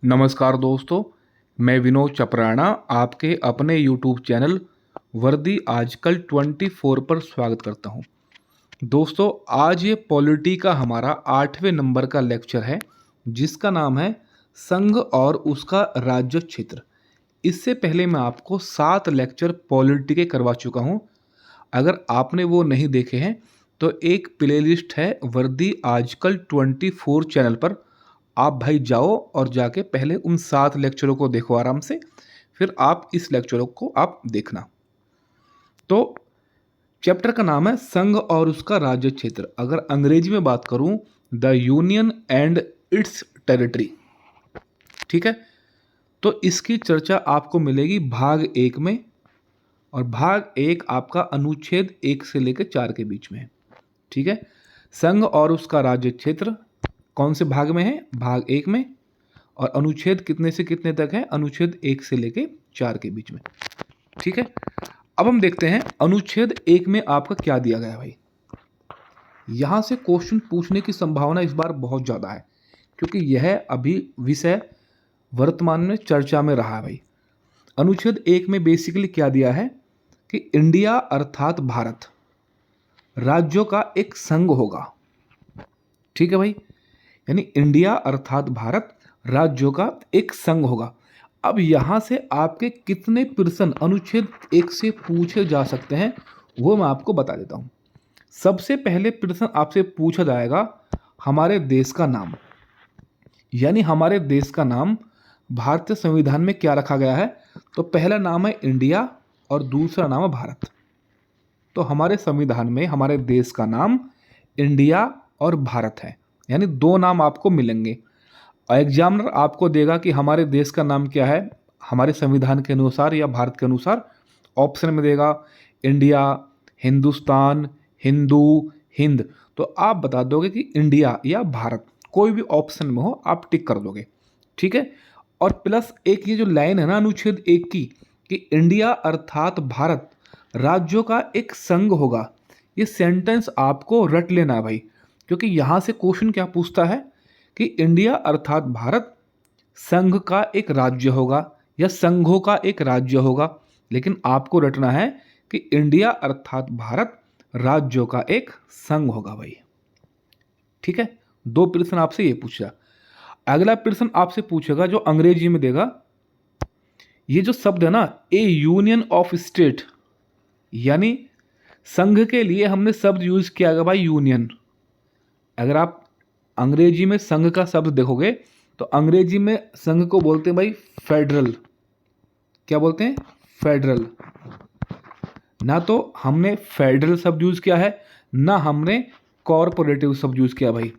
नमस्कार दोस्तों, मैं विनोद चपराना आपके अपने YouTube चैनल वर्दी आजकल 24 पर स्वागत करता हूं। दोस्तों, आज ये पॉलिटी का हमारा 8वें नंबर का लेक्चर है, जिसका नाम है संघ और उसका राज्य क्षेत्र। इससे पहले मैं आपको 7 लेक्चर पॉलिटी के करवा चुका हूं। अगर आपने वो नहीं देखे हैं तो एक प्लेलिस्ट है वर्दी आजकल 24 चैनल पर, आप भाई जाओ और जाके पहले उन 7 लेक्चरों को देखो आराम से, फिर आप इस लेक्चरों को आप देखना। तो चैप्टर का नाम है संघ और उसका राज्य क्षेत्र। अगर अंग्रेजी में बात करूं, the union and it's territory. ठीक है, तो इसकी चर्चा आपको मिलेगी भाग 1 में, और भाग 1 आपका अनुच्छेद 1 से लेकर 4 के बीच में है। ठीक है, संघ और उसका राज्य क्षेत्र कौन से भाग में है? भाग 1 में। और अनुच्छेद कितने से कितने तक है? अनुच्छेद 1 से लेके 4 के बीच में। ठीक है, अब हम देखते हैं अनुच्छेद 1 में आपका क्या दिया गया है भाई। यहां से क्वेश्चन पूछने की संभावना इस बार बहुत ज़्यादा है, क्योंकि यह अभी विषय वर्तमान में चर्चा में रहा है भाई। अनुच्छेद 1 में बेसिकली क्या दिया है कि इंडिया अर्थात भारत राज्यों का एक संघ होगा। ठीक है भाई, यानी इंडिया अर्थात भारत राज्यों का एक संघ होगा। अब यहां से आपके कितने प्रश्न अनुच्छेद 1 से पूछे जा सकते हैं वो मैं आपको बता देता हूं। सबसे पहले प्रश्न आपसे पूछा जाएगा हमारे देश का नाम, यानी हमारे देश का नाम भारतीय संविधान में क्या रखा गया है? तो पहला नाम है इंडिया और दूसरा नाम है भारत। तो हमारे संविधान में हमारे देश का नाम इंडिया और भारत है, यानी 2 नाम आपको मिलेंगे। एग्जामिनर आपको देगा कि हमारे देश का नाम क्या है हमारे संविधान के अनुसार या भारत के अनुसार। ऑप्शन में देगा इंडिया, हिंदुस्तान, हिंदू, हिंद। तो आप बता दोगे कि इंडिया या भारत, कोई भी ऑप्शन में हो आप टिक कर दोगे। ठीक है, और प्लस एक ये जो लाइन है ना अनुच्छेद 1 की कि इंडिया अर्थात भारत राज्यों का एक संघ होगा, ये सेंटेंस आपको रट लेना है भाई, क्योंकि यहां से क्वेश्चन क्या पूछता है कि इंडिया अर्थात भारत संघ का एक राज्य होगा या संघों का एक राज्य होगा, लेकिन आपको रटना है कि इंडिया अर्थात भारत राज्यों का एक संघ होगा भाई। ठीक है, 2 प्रश्न आपसे ये पूछा। अगला प्रश्न आपसे पूछेगा जो अंग्रेजी में देगा, ये जो शब्द है ना ए यूनियन ऑफ स्टेट, यानी संघ के लिए हमने शब्द यूज किया गया भाई यूनियन। अगर आप अंग्रेजी में संघ का शब्द देखोगे तो अंग्रेजी में संघ को बोलते हैं भाई फेडरल। क्या बोलते हैं? फेडरल। ना तो हमने फेडरल शब्द यूज किया है, ना हमने कॉरपोरेटिव शब्द यूज किया भाई,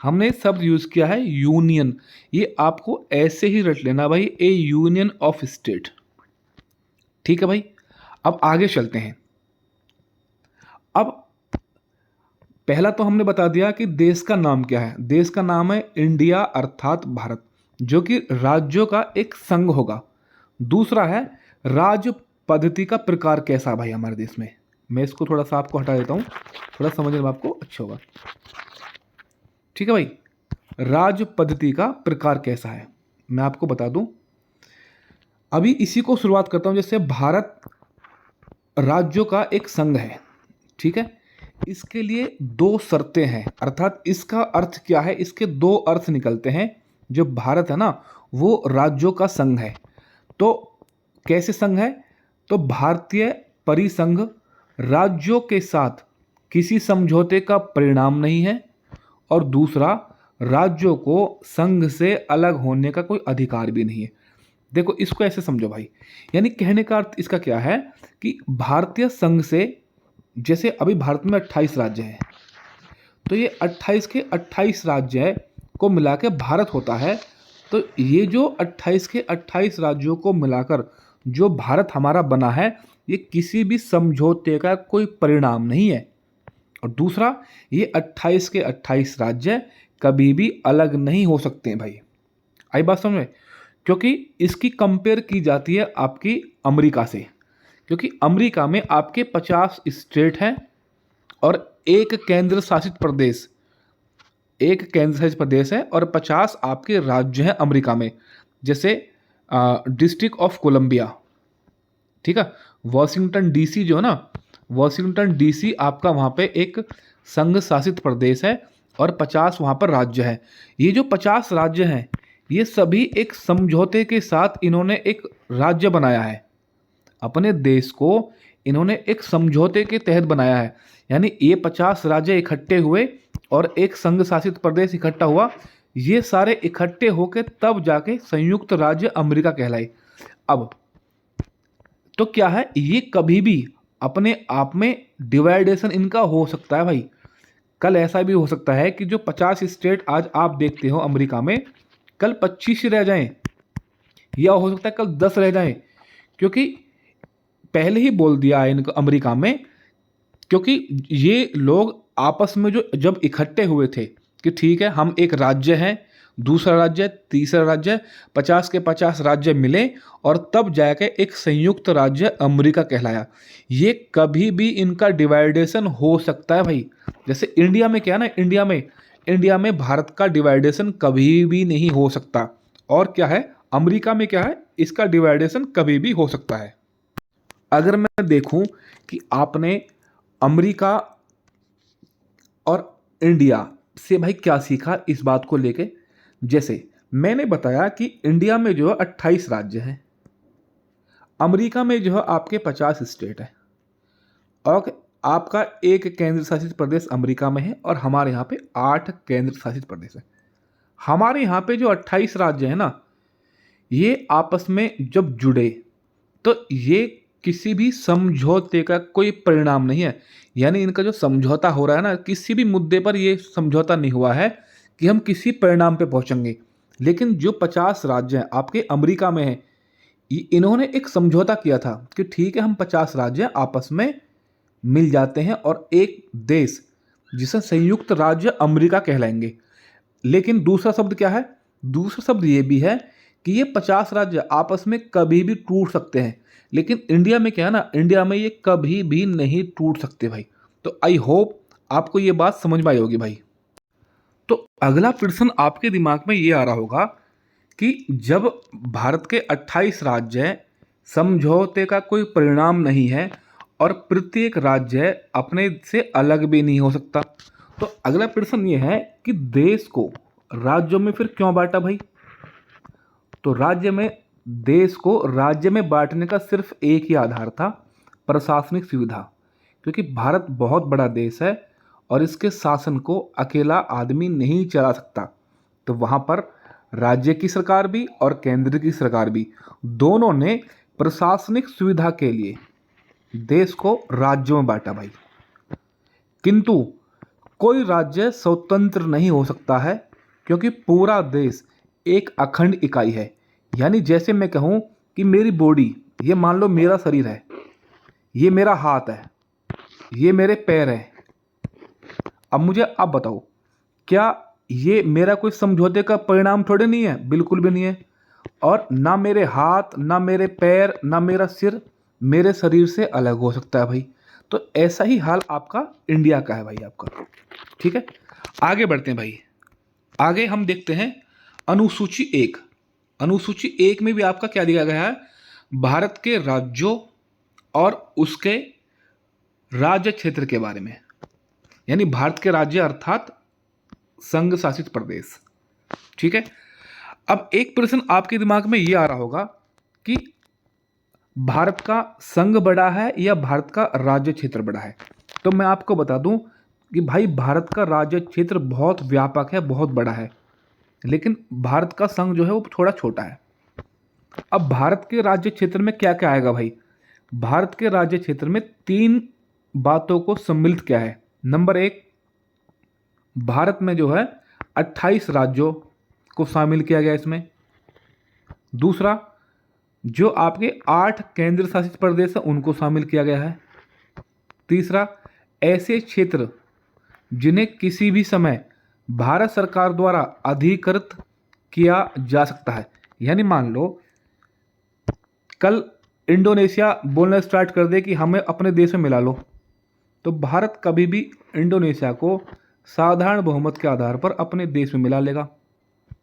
हमने शब्द यूज किया है यूनियन। ये आपको ऐसे ही रट लेना भाई, ए यूनियन ऑफ स्टेट। ठीक है भाई, अब आगे चलते हैं। अब पहला तो हमने बता दिया कि देश का नाम क्या है। देश का नाम है इंडिया अर्थात भारत, जो कि राज्यों का एक संघ होगा। दूसरा है राज्य पद्धति का प्रकार कैसा भाई हमारे देश में। मैं इसको थोड़ा सा आपको हटा देता हूं, थोड़ा समझने में आपको अच्छा होगा। ठीक है भाई, राज्य पद्धति का प्रकार कैसा है मैं आपको बता दूं। अभी इसी को शुरुआत करता हूं। जैसे भारत राज्यों का एक संघ है, ठीक है, इसके लिए 2 शर्तें हैं, अर्थात इसका अर्थ क्या है, इसके 2 अर्थ निकलते हैं। जो भारत है ना वो राज्यों का संघ है। तो कैसे संघ है? तो भारतीय परिसंघ राज्यों के साथ किसी समझौते का परिणाम नहीं है, और दूसरा राज्यों को संघ से अलग होने का कोई अधिकार भी नहीं है। देखो इसको ऐसे समझो भाई, यानी कहने का अर्थ इसका क्या है कि भारतीय संघ से, जैसे अभी भारत में 28 राज्य हैं, तो ये 28 के 28 राज्य को मिला के भारत होता है। तो ये जो 28 के 28 राज्यों को मिलाकर जो भारत हमारा बना है, ये किसी भी समझौते का कोई परिणाम नहीं है। और दूसरा, ये 28 के 28 राज्य कभी भी अलग नहीं हो सकते हैं भाई। आई बात समझ में? क्योंकि इसकी कंपेयर की जाती है आपकी अमेरिका से, क्योंकि अमेरिका में आपके 50 स्टेट हैं और एक केंद्र शासित प्रदेश। एक केंद्र शासित प्रदेश है और 50 आपके राज्य हैं अमेरिका में, जैसे डिस्ट्रिक्ट ऑफ कोलंबिया, ठीक है। वॉशिंगटन डीसी जो है ना, वॉशिंगटन डीसी आपका वहाँ पे एक संघ शासित प्रदेश है और 50 वहाँ पर राज्य है। ये जो 50 राज्य हैं ये सभी एक समझौते के साथ इन्होंने एक राज्य बनाया है। अपने देश को इन्होंने एक समझौते के तहत बनाया है, यानी ये 50 राज्य इकट्ठे हुए और एक संघ शासित प्रदेश इकट्ठा हुआ। ये सारे इकट्ठे होकर तब जाके संयुक्त राज्य अमेरिका कहलाए। अब तो क्या है, ये कभी भी अपने आप में डिवाइडेशन इनका हो सकता है भाई। कल ऐसा भी हो सकता है कि जो 50 स्टेट आज आप देखते हो अमेरिका में, कल 25 रह जाएं, या हो सकता है कल 10 रह जाएं, क्योंकि पहले ही बोल दिया है इनको अमेरिका में, क्योंकि ये लोग आपस में जो जब इकट्ठे हुए थे कि ठीक है हम एक राज्य हैं, दूसरा राज्य, तीसरा राज्य, 50 के 50 राज्य मिले और तब जाके एक संयुक्त राज्य अमेरिका कहलाया। ये कभी भी इनका डिवाइडेशन हो सकता है भाई। जैसे इंडिया में क्या है ना, इंडिया में भारत का डिवाइडेशन कभी भी नहीं हो सकता, और क्या है अमेरिका में क्या है, इसका डिवाइडेशन कभी भी हो सकता है। अगर मैं देखूं कि आपने अमेरिका और इंडिया से भाई क्या सीखा इस बात को लेके, जैसे मैंने बताया कि इंडिया में जो है 28 राज्य हैं, अमेरिका में जो है आपके 50 स्टेट है, और आपका एक केंद्र शासित प्रदेश अमेरिका में है और हमारे यहाँ पे 8 केंद्र शासित प्रदेश है। हमारे यहाँ पे जो 28 राज्य है ना, ये आपस में जब जुड़े तो ये किसी भी समझौते का कोई परिणाम नहीं है। यानी इनका जो समझौता हो रहा है ना, किसी भी मुद्दे पर ये समझौता नहीं हुआ है कि हम किसी परिणाम पे पहुंचेंगे। लेकिन जो 50 राज्य हैं आपके अमेरिका में हैं, इन्होंने एक समझौता किया था कि ठीक है हम 50 राज्य आपस में मिल जाते हैं और एक देश जिसे संयुक्त राज्य अमेरिका कहलाएंगे। लेकिन दूसरा शब्द क्या है, दूसरा शब्द ये भी है कि ये 50 राज्य आपस में कभी भी टूट सकते हैं। लेकिन इंडिया में क्या है ना, इंडिया में ये कभी भी नहीं टूट सकते भाई। तो आई होप आपको ये बात समझ में आई होगी भाई। तो अगला प्रश्न आपके दिमाग में ये आ रहा होगा कि जब भारत के 28 राज्य हैं, समझौते का कोई परिणाम नहीं है और प्रत्येक राज्य अपने से अलग भी नहीं हो सकता, तो अगला प्रश्न ये है कि देश को राज्यों में फिर क्यों बांटा भाई। तो देश को राज्य में बांटने का सिर्फ एक ही आधार था, प्रशासनिक सुविधा। क्योंकि भारत बहुत बड़ा देश है और इसके शासन को अकेला आदमी नहीं चला सकता, तो वहाँ पर राज्य की सरकार भी और केंद्र की सरकार भी दोनों ने प्रशासनिक सुविधा के लिए देश को राज्यों में बांटा भाई। किंतु कोई राज्य स्वतंत्र नहीं हो सकता है, क्योंकि पूरा देश एक अखंड इकाई है। यानी जैसे मैं कहूँ कि मेरी बॉडी, ये मान लो मेरा शरीर है, ये मेरा हाथ है, ये मेरे पैर हैं। अब मुझे आप बताओ, क्या ये मेरा कोई समझौते का परिणाम थोड़े नहीं है? बिल्कुल भी नहीं है। और ना मेरे हाथ, ना मेरे पैर, ना मेरा सिर मेरे शरीर से अलग हो सकता है भाई। तो ऐसा ही हाल आपका इंडिया का है भाई आपका। ठीक है, आगे बढ़ते हैं भाई। आगे हम देखते हैं अनुसूची 1। अनुसूची 1 में भी आपका क्या दिया गया है, भारत के राज्यों और उसके राज्य क्षेत्र के बारे में। यानी भारत के राज्य अर्थात संघ शासित प्रदेश। ठीक है, अब एक प्रश्न आपके दिमाग में ये आ रहा होगा कि भारत का संघ बड़ा है या भारत का राज्य क्षेत्र बड़ा है। तो मैं आपको बता दूं कि भाई भारत का राज्य क्षेत्र बहुत व्यापक है, बहुत बड़ा है, लेकिन भारत का संघ जो है वो थोड़ा छोटा है। अब भारत के राज्य क्षेत्र में क्या क्या आएगा भाई। भारत के राज्य क्षेत्र में 3 बातों को सम्मिलित किया है। नंबर 1, भारत में जो है 28 राज्यों को शामिल किया गया इसमें। दूसरा, जो आपके 8 केंद्र शासित प्रदेश हैं उनको शामिल किया गया है। तीसरा, ऐसे क्षेत्र जिन्हें किसी भी समय भारत सरकार द्वारा अधिकृत किया जा सकता है। यानी मान लो कल इंडोनेशिया बोलना स्टार्ट कर दे कि हमें अपने देश में मिला लो, तो भारत कभी भी इंडोनेशिया को साधारण बहुमत के आधार पर अपने देश में मिला लेगा।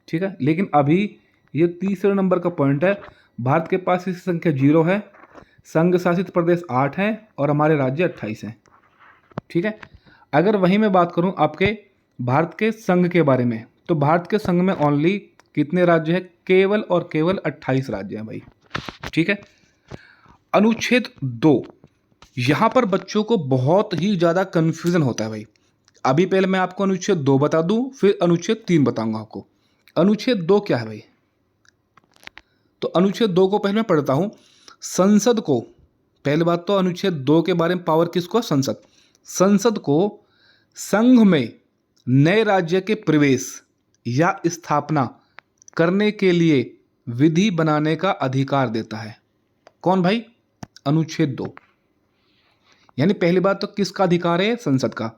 ठीक है, लेकिन अभी ये तीसरे नंबर का पॉइंट है, भारत के पास इसकी संख्या 0 है, संघ शासित प्रदेश 8 हैं और हमारे राज्य 28 हैं। ठीक है, अगर वहीं मैं बात करूं आपके भारत के संघ के बारे में, तो भारत के संघ में ओनली कितने राज्य हैं? केवल और केवल 28 राज्य हैं भाई। ठीक है, अनुच्छेद 2, यहाँ पर बच्चों को बहुत ही ज़्यादा कन्फ्यूज़न होता है भाई। अभी पहले मैं आपको अनुच्छेद 2 बता दूं, फिर अनुच्छेद 3 बताऊंगा आपको। अनुच्छेद 2 क्या है भाई? तो अनुच्छेद 2 को पहले मैं पढ़ता हूं। संसद को, पहले बात तो अनुच्छेद 2 के बारे में पावर किसको? संसद। संसद को संघ में नए राज्य के प्रवेश या स्थापना करने के लिए विधि बनाने का अधिकार देता है। कौन भाई? अनुच्छेद 2। यानी पहली बात तो किसका अधिकार है? संसद का।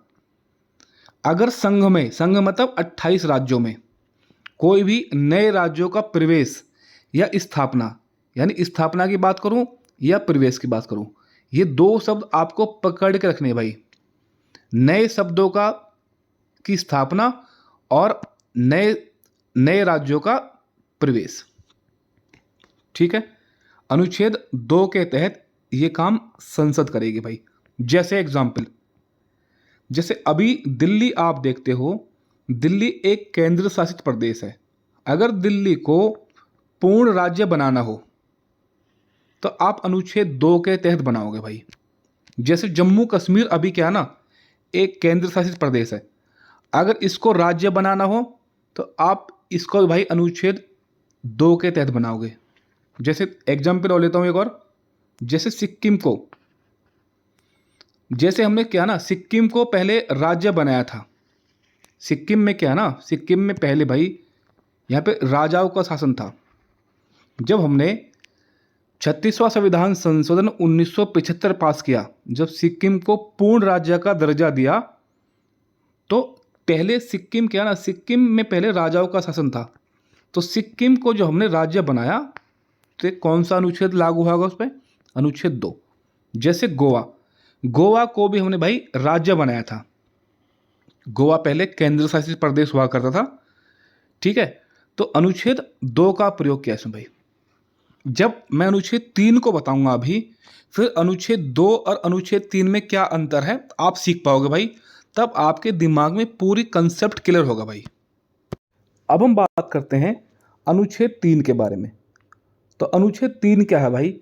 अगर संघ में, संघ मतलब 28 राज्यों में कोई भी नए राज्यों का प्रवेश या स्थापना, यानी स्थापना की बात करूं या प्रवेश की बात करूं, ये दो शब्द आपको पकड़ के रखने भाई। नए शब्दों का की स्थापना और नए राज्यों का प्रवेश। ठीक है, अनुच्छेद 2 के तहत ये काम संसद करेगी भाई। जैसे एग्जाम्पल, जैसे अभी दिल्ली आप देखते हो, दिल्ली एक केंद्र शासित प्रदेश है। अगर दिल्ली को पूर्ण राज्य बनाना हो तो आप अनुच्छेद 2 के तहत बनाओगे भाई। जैसे जम्मू कश्मीर अभी क्या है ना, एक केंद्र शासित प्रदेश है। अगर इसको राज्य बनाना हो तो आप इसको भाई अनुच्छेद 2 के तहत बनाओगे। जैसे एग्जाम्पल और लेता हूँ एक और, जैसे सिक्किम को, जैसे हमने क्या ना, सिक्किम को पहले राज्य बनाया था। सिक्किम में क्या ना, सिक्किम में पहले भाई यहाँ पे राजाओं का शासन था। जब हमने 36वां संविधान संशोधन 1975 पास किया, जब सिक्किम को पूर्ण राज्य का दर्जा दिया, तो पहले सिक्किम क्या ना, सिक्किम में पहले राजाओं का शासन था। तो सिक्किम को जो हमने राज्य बनाया, तो कौन सा अनुच्छेद लागू होगा उस पर? अनुच्छेद 2। जैसे गोवा, गोवा को भी हमने भाई राज्य बनाया था। गोवा पहले केंद्र शासित प्रदेश हुआ करता था। ठीक है, तो अनुच्छेद 2 का प्रयोग किया इसमें भाई। जब मैं अनुच्छेद 3 को बताऊंगा अभी, फिर अनुच्छेद 2 और अनुच्छेद 3 में क्या अंतर है आप सीख पाओगे भाई। तब आपके दिमाग में पूरी कंसेप्ट क्लियर होगा भाई। अब हम बात करते हैं अनुच्छेद 3 के बारे में। तो अनुच्छेद 3 क्या है भाई?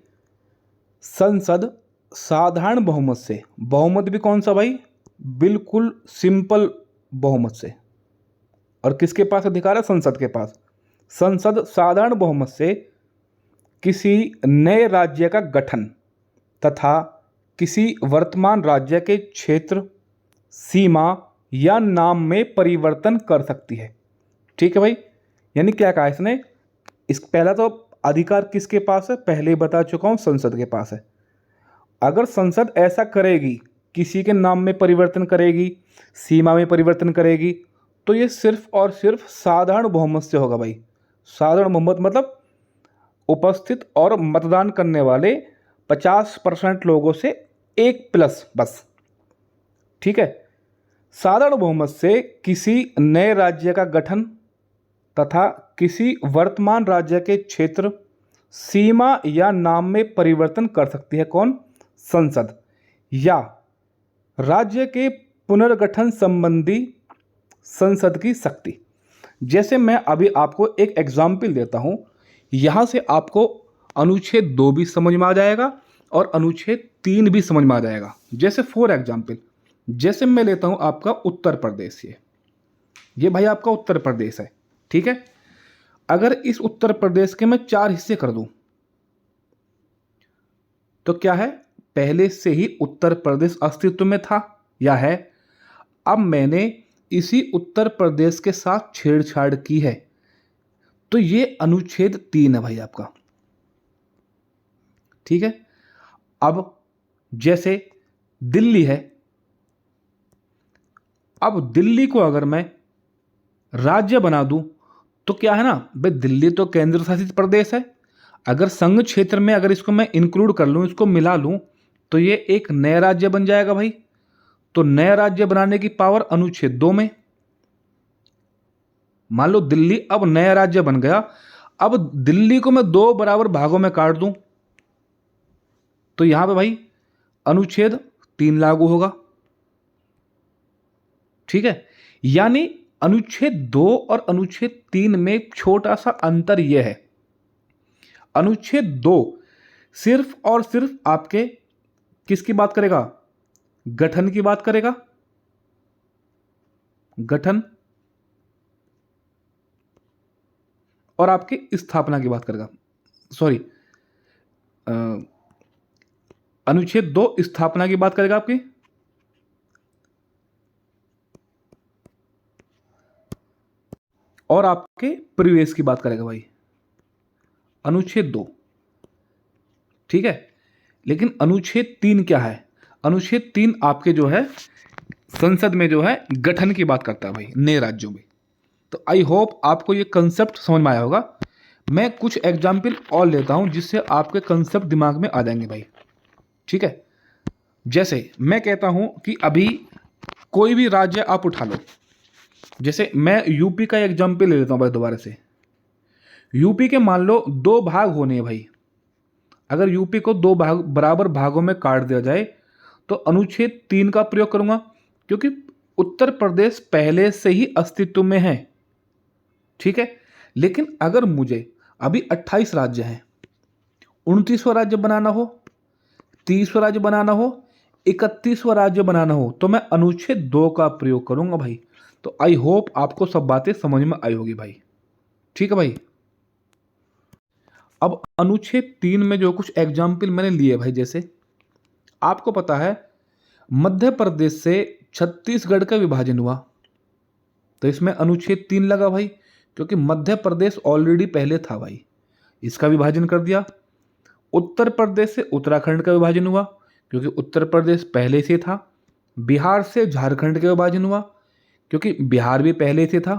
संसद साधारण बहुमत से, बहुमत भी कौन सा भाई? बिल्कुल सिंपल बहुमत से। और किसके पास अधिकार है? संसद के पास। संसद साधारण बहुमत से किसी नए राज्य का गठन तथा किसी वर्तमान राज्य के क्षेत्र, सीमा या नाम में परिवर्तन कर सकती है। ठीक है भाई, यानी क्या कहा इसने? इस पहला तो अधिकार किसके पास है? पहले ही बता चुका हूं, संसद के पास है। अगर संसद ऐसा करेगी, किसी के नाम में परिवर्तन करेगी, सीमा में परिवर्तन करेगी, तो ये सिर्फ और सिर्फ साधारण बहुमत से होगा भाई। साधारण बहुमत मतलब उपस्थित और मतदान करने वाले 50% लोगों से 1+ बस। ठीक है, साधारण बहुमत से किसी नए राज्य का गठन तथा किसी वर्तमान राज्य के क्षेत्र, सीमा या नाम में परिवर्तन कर सकती है कौन? संसद। या राज्य के पुनर्गठन संबंधी संसद की शक्ति। जैसे मैं अभी आपको एक एग्जाम्पल देता हूं, यहां से आपको अनुच्छेद 2 भी समझ में आ जाएगा और अनुच्छेद 3 भी समझ में आ जाएगा। जैसे फॉर एग्जाम्पल, जैसे मैं लेता हूं आपका उत्तर प्रदेश। ये भाई आपका उत्तर प्रदेश है। ठीक है, अगर इस उत्तर प्रदेश के मैं 4 हिस्से कर दूं, तो क्या है? पहले से ही उत्तर प्रदेश अस्तित्व में था या है? अब मैंने इसी उत्तर प्रदेश के साथ छेड़छाड़ की है, तो ये अनुच्छेद 3 है भाई आपका। ठीक है, अब जैसे दिल्ली है, अब दिल्ली को अगर मैं राज्य बना दूं, तो क्या है ना भाई, दिल्ली तो केंद्र शासित प्रदेश है। अगर संघ क्षेत्र में अगर इसको मैं इंक्लूड कर लूं, इसको मिला लूं, तो ये एक नया राज्य बन जाएगा भाई। तो नया राज्य बनाने की पावर अनुच्छेद 2 में। मान लो दिल्ली अब नया राज्य बन गया, अब दिल्ली को मैं 2 बराबर भागों में काट दूं तो यहां पे भाई अनुच्छेद 3 लागू होगा। ठीक है, यानी अनुच्छेद 2 और अनुच्छेद 3 में छोटा सा अंतर यह है, अनुच्छेद 2 सिर्फ और सिर्फ आपके किसकी बात करेगा, गठन की बात करेगा, गठन, और आपकी स्थापना की बात करेगा। सॉरी, अनुच्छेद 2 स्थापना की बात करेगा आपकी, और आपके परिवेश की बात करेगा भाई अनुच्छेद 2। ठीक है, लेकिन अनुच्छेद 3 क्या है, अनुच्छेद 3 आपके जो है संसद में जो है गठन की बात करता है भाई, नए राज्यों में। तो आई होप आपको ये कंसेप्ट समझ में आया होगा। मैं कुछ एग्जाम्पल और लेता हूं जिससे आपके कंसेप्ट दिमाग में आ जाएंगे भाई। ठीक है, जैसे मैं कहता हूं कि अभी कोई भी राज्य आप उठा लो, जैसे मैं यूपी का एग्जाम्पल ले लेता हूं भाई दोबारा से। यूपी के मान लो 2 भाग होने हैं भाई, अगर यूपी को 2 भाग बराबर भागों में काट दिया जाए तो अनुच्छेद 3 का प्रयोग करूंगा, क्योंकि उत्तर प्रदेश पहले से ही अस्तित्व में है। ठीक है, लेकिन अगर मुझे अभी 28 राज्य हैं, 29वां राज्य बनाना हो, 30वां राज्य बनाना हो, 31वां राज्य बनाना हो, तो मैं अनुच्छेद 2 का प्रयोग करूंगा भाई। तो आई होप आपको सब बातें समझ में आई होगी भाई। ठीक है भाई, अब अनुच्छेद 3 में जो कुछ एग्जाम्पल मैंने लिए भाई, जैसे आपको पता है मध्य प्रदेश से छत्तीसगढ़ का विभाजन हुआ, तो इसमें अनुच्छेद 3 लगा भाई, क्योंकि मध्य प्रदेश ऑलरेडी पहले था भाई, इसका विभाजन कर दिया। उत्तर प्रदेश से उत्तराखंड का विभाजन हुआ, क्योंकि उत्तर प्रदेश पहले से था। बिहार से झारखंड का विभाजन हुआ, क्योंकि बिहार भी पहले से था।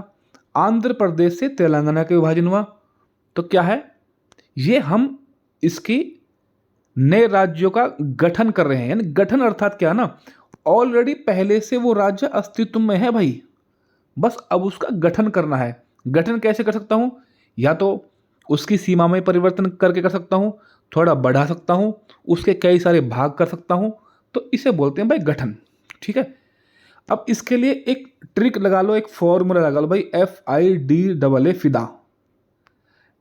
आंध्र प्रदेश से तेलंगाना का विभाजन हुआ। तो क्या है, ये हम इसकी नए राज्यों का गठन कर रहे हैं, यानी गठन अर्थात क्या ना, ऑलरेडी पहले से वो राज्य अस्तित्व में है भाई, बस अब उसका गठन करना है। गठन कैसे कर सकता हूं, या तो उसकी सीमा में परिवर्तन करके कर सकता हूं, थोड़ा बढ़ा सकता हूं, उसके कई सारे भाग कर सकता हूं, तो इसे बोलते हैं भाई गठन। ठीक है, अब इसके लिए एक ट्रिक लगा लो, एक फॉर्मूला लगा लो भाई, FIDAA फिदा।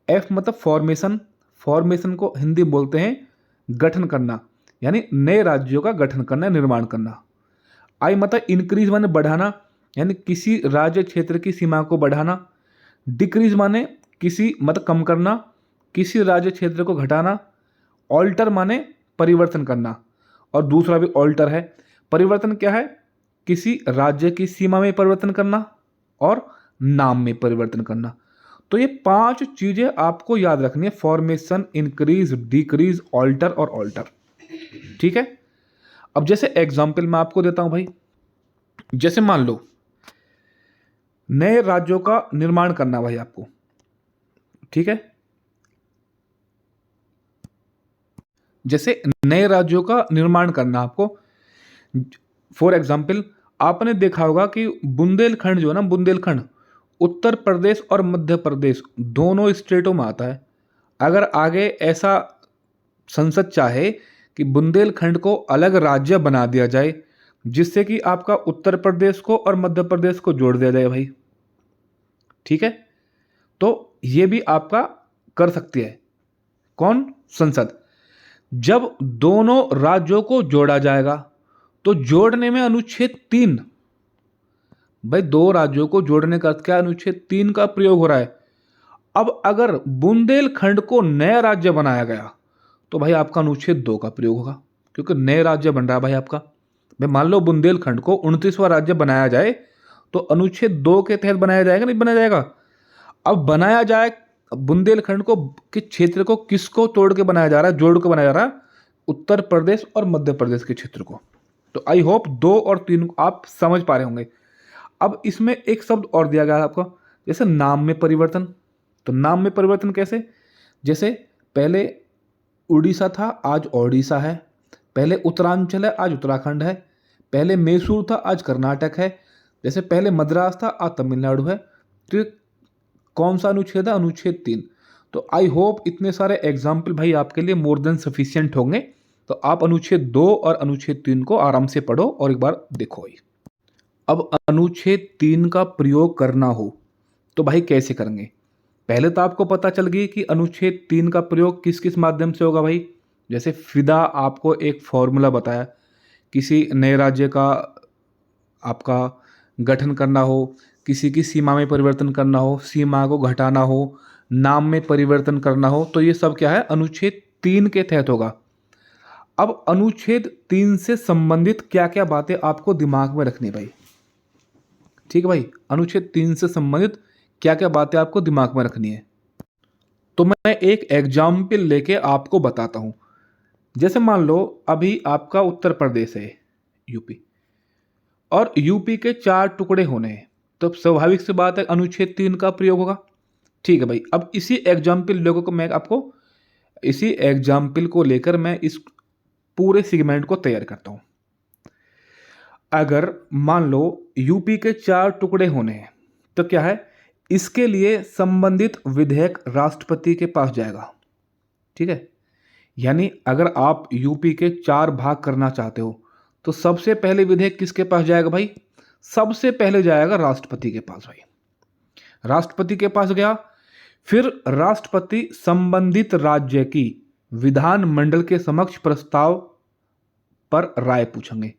एफ मतलब फॉर्मेशन, फॉर्मेशन को हिंदी बोलते हैं गठन करना, यानी नए राज्यों का गठन करना, निर्माण करना। आई मतलब इंक्रीज माने बढ़ाना, यानी किसी राज्य क्षेत्र की सीमा को बढ़ाना। डिक्रीज माने किसी मतलब कम करना, किसी राज्य क्षेत्र को घटाना। ऑल्टर माने परिवर्तन करना, और दूसरा भी ऑल्टर है। परिवर्तन क्या है, किसी राज्य की सीमा में परिवर्तन करना और नाम में परिवर्तन करना। तो ये 5 चीजें आपको याद रखनी है, फॉर्मेशन, इंक्रीज, डिक्रीज, ऑल्टर और ऑल्टर। ठीक है, अब जैसे एग्जाम्पल मैं आपको देता हूं भाई, जैसे मान लो नए राज्यों का निर्माण करना भाई आपको। ठीक है, जैसे नए राज्यों का निर्माण करना आपको, फॉर एग्जाम्पल आपने देखा होगा कि बुंदेलखंड जो है ना, बुंदेलखंड उत्तर प्रदेश और मध्य प्रदेश दोनों स्टेटों में आता है। अगर आगे ऐसा संसद चाहे कि बुंदेलखंड को अलग राज्य बना दिया जाए, जिससे कि आपका उत्तर प्रदेश को और मध्य प्रदेश को जोड़ दिया जाए भाई, ठीक है, तो ये भी आपका कर सकती है कौन, संसद। जब दोनों राज्यों को जोड़ा जाएगा तो जोड़ने में अनुच्छेद 3, भाई 2 राज्यों को जोड़ने का क्या, अनुच्छेद 3 का प्रयोग हो रहा है। अब अगर बुंदेलखंड को नया राज्य बनाया गया तो भाई आपका अनुच्छेद 2 का प्रयोग होगा, क्योंकि नए राज्य बन रहा है भाई आपका। भाई मान लो बुंदेलखंड को 29वां राज्य बनाया जाए तो अनुच्छेद 2 के तहत बनाया जाएगा, नहीं बनाया जाएगा। अब बनाया जाए बुंदेलखंड को, किस क्षेत्र को, किसको तोड़ के बनाया जा रहा है, जोड़ के बनाया जा रहा है, उत्तर प्रदेश और मध्य प्रदेश के क्षेत्र को। तो आई होप 2 और 3 आप समझ पा रहे होंगे। अब इसमें एक शब्द और दिया गया है आपको, जैसे नाम में परिवर्तन। तो नाम में परिवर्तन कैसे, जैसे पहले उड़ीसा था आज ओडिशा है, पहले उत्तरांचल है आज उत्तराखंड है, पहले मैसूर था, आज कर्नाटक है। जैसे पहले मद्रास था, आज तमिलनाडु है। तो ये कौन सा अनुच्छेद है? अनुच्छेद 3। तो आई होप इतने सारे एग्जाम्पल भाई आपके लिए मोर देन सफिशियंट होंगे। तो आप अनुच्छेद 2 और अनुच्छेद 3 को आराम से पढ़ो और एक बार देखो भाई। अब अनुच्छेद 3 का प्रयोग करना हो तो भाई कैसे करेंगे? पहले तो आपको पता चल गई कि अनुच्छेद 3 का प्रयोग किस किस माध्यम से होगा भाई। जैसे फिदा आपको एक फॉर्मूला बताया, किसी नए राज्य का आपका गठन करना हो, किसी की सीमा में परिवर्तन करना हो, सीमा को घटाना हो, नाम में परिवर्तन करना हो, तो ये सब क्या है? अनुच्छेद 3 के तहत होगा। अब अनुच्छेद 3 से संबंधित क्या क्या बातें आपको दिमाग में रखनी भाई, ठीक है भाई। अनुच्छेद 3 से संबंधित क्या क्या बातें आपको दिमाग में रखनी है, तो मैं एक एग्जाम्पल लेके आपको बताता हूं। जैसे मान लो अभी आपका उत्तर प्रदेश है, यूपी, और यूपी के 4 टुकड़े होने हैं, तो स्वाभाविक सी बात है अनुच्छेद 3 का प्रयोग होगा। ठीक है भाई। अब इसी एग्जाम्पल को लेकर मैं इस पूरे सेगमेंट को तैयार करता हूं। अगर मान लो यूपी के 4 टुकड़े होने हैं, तो क्या है, इसके लिए संबंधित विधेयक राष्ट्रपति के पास जाएगा। ठीक है। यानी अगर आप यूपी के 4 भाग करना चाहते हो तो सबसे पहले विधेयक किसके पास जाएगा भाई? सबसे पहले जाएगा राष्ट्रपति के पास भाई। राष्ट्रपति के पास गया, फिर राष्ट्रपति संबंधित राज्य की विधानमंडल के समक्ष प्रस्ताव पर राय पूछेंगे।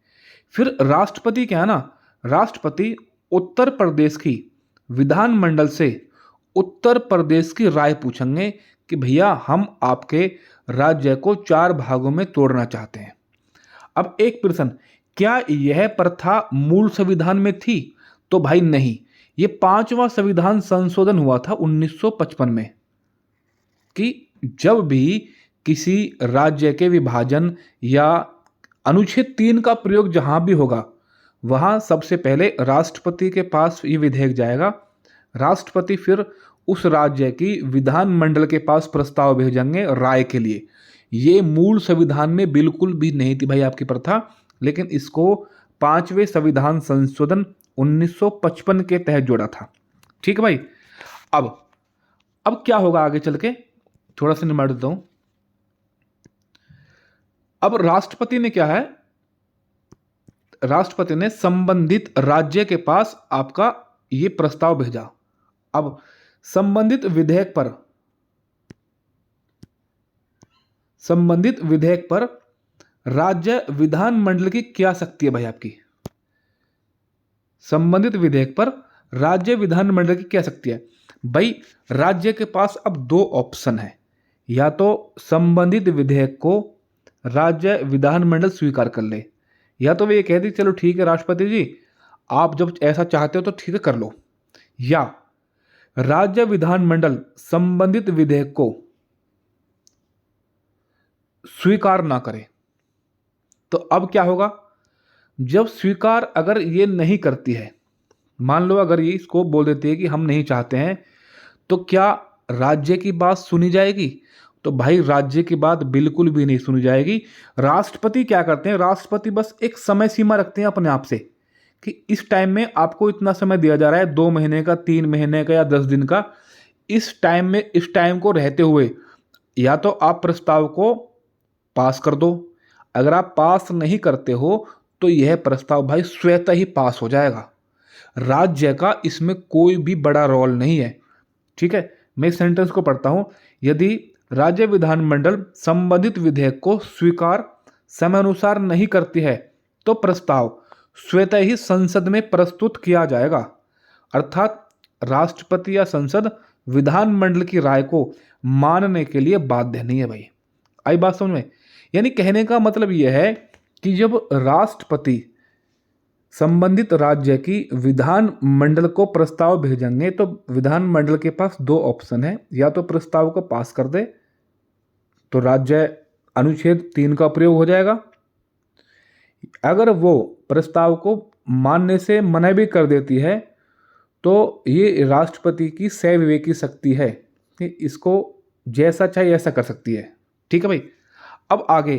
फिर राष्ट्रपति क्या है ना, राष्ट्रपति उत्तर प्रदेश की विधानमंडल से उत्तर प्रदेश की राय पूछेंगे कि भैया हम आपके राज्य को 4 भागों में तोड़ना चाहते हैं। अब एक प्रश्न, क्या यह प्रथा मूल संविधान में थी? तो भाई नहीं, ये 5वां संविधान संशोधन हुआ था 1955 में, कि जब भी किसी राज्य के विभाजन या अनुच्छेद 3 का प्रयोग जहां भी होगा, वहां सबसे पहले राष्ट्रपति के पास ये विधेयक जाएगा। राष्ट्रपति फिर उस राज्य की विधानमंडल के पास प्रस्ताव भेजेंगे राय के लिए। ये मूल संविधान में बिल्कुल भी नहीं थी भाई आपकी प्रथा, लेकिन इसको 5वें संविधान संशोधन 1955 के तहत जोड़ा था। ठीक है भाई। अब क्या होगा आगे चल के, थोड़ा सा निमाड़ देता हूं। अब राष्ट्रपति ने क्या है, राष्ट्रपति ने संबंधित राज्य के पास आपका ये प्रस्ताव भेजा। अब संबंधित विधेयक पर राज्य विधानमंडल की क्या शक्ति है भाई आपकी? संबंधित विधेयक पर राज्य विधानमंडल की क्या शक्ति है भाई? राज्य के पास अब 2 ऑप्शन है, या तो संबंधित विधेयक को राज्य विधानमंडल स्वीकार कर ले, या तो वे ये कहती चलो ठीक है राष्ट्रपति जी आप जब ऐसा चाहते हो तो ठीक है कर लो, या राज्य विधानमंडल संबंधित विधेयक को स्वीकार ना करे। तो अब क्या होगा, जब स्वीकार अगर ये नहीं करती है, मान लो अगर ये इसको बोल देती है कि हम नहीं चाहते हैं, तो क्या राज्य की बात सुनी जाएगी? तो भाई राज्य की बात बिल्कुल भी नहीं सुनी जाएगी। राष्ट्रपति क्या करते हैं, राष्ट्रपति बस एक समय सीमा रखते हैं अपने आप से कि इस टाइम में आपको इतना समय दिया जा रहा है, 2 महीने का, 3 महीने का या 10 दिन का। इस टाइम को रहते हुए या तो आप प्रस्ताव को पास कर दो, अगर आप पास नहीं करते हो तो यह प्रस्ताव भाई स्वतः ही पास हो जाएगा। राज्य का इसमें कोई भी बड़ा रोल नहीं है। ठीक है। मैं इस सेंटेंस को पढ़ता हूं, यदि राज्य विधानमंडल संबंधित विधेयक को स्वीकार समयानुसार नहीं करती है तो प्रस्ताव स्वतः ही संसद में प्रस्तुत किया जाएगा। अर्थात राष्ट्रपति या संसद विधानमंडल की राय को मानने के लिए बाध्य नहीं है भाई। आई बात समझ में? यानी कहने का मतलब यह है कि जब राष्ट्रपति संबंधित राज्य की विधानमंडल को प्रस्ताव भेजेंगे तो विधानमंडल के पास 2 ऑप्शन है, या तो प्रस्ताव को पास कर दे तो राज्य अनुच्छेद 3 का प्रयोग हो जाएगा, अगर वो प्रस्ताव को मानने से मना भी कर देती है तो ये राष्ट्रपति की सर्वविवेकी शक्ति है कि इसको जैसा चाहे ऐसा कर सकती है। ठीक है भाई। अब आगे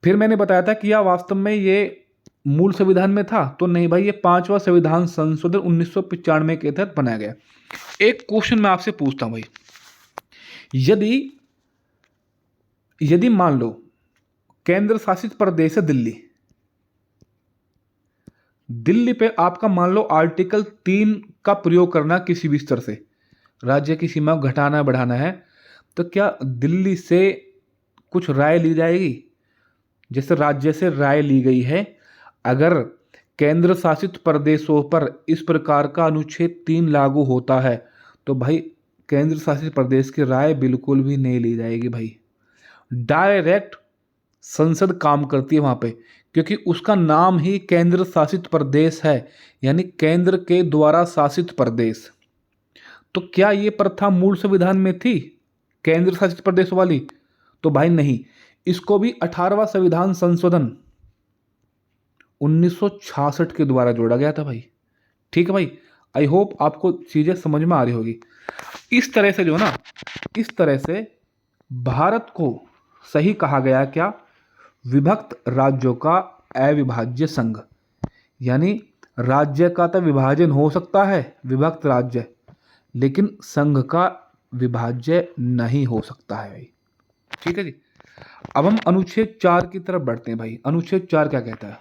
फिर मैंने बताया था कि क्या वास्तव में ये मूल संविधान में था, तो नहीं भाई, ये 5वां संविधान संशोधन 1995 के तहत बनाया गया। एक क्वेश्चन मैं आपसे पूछता हूं भाई, यदि यदि मान लो केंद्र शासित प्रदेश है दिल्ली, दिल्ली पे आपका मान लो आर्टिकल 3 का प्रयोग करना किसी भी स्तर से, राज्य की सीमा को घटाना बढ़ाना है, तो क्या दिल्ली से कुछ राय ली जाएगी? जैसे राज्य से राय ली गई है, अगर केंद्र शासित प्रदेशों पर इस प्रकार का अनुच्छेद 3 लागू होता है, तो भाई केंद्र शासित प्रदेश की राय बिल्कुल भी नहीं ली जाएगी भाई। डायरेक्ट संसद काम करती है वहाँ पे, क्योंकि उसका नाम ही केंद्र शासित प्रदेश है, यानी केंद्र के द्वारा शासित प्रदेश। तो क्या ये प्रथा मूल संविधान में थी केंद्र शासित प्रदेश वाली? तो भाई नहीं, इसको भी 18वां संविधान संशोधन 1966 के द्वारा जोड़ा गया था भाई। ठीक है भाई, आई होप आपको चीजें समझ में आ रही होगी। इस तरह से जो है ना, इस तरह से भारत को सही कहा गया क्या? विभक्त राज्यों का अविभाज्य संघ। यानी राज्य का तो विभाजन हो सकता है, विभक्त राज्य, लेकिन संघ का विभाज्य नहीं हो सकता है भाई। ठीक है जी। अब हम अनुच्छेद 4 की तरफ बढ़ते हैं भाई। अनुच्छेद 4 क्या कहता है?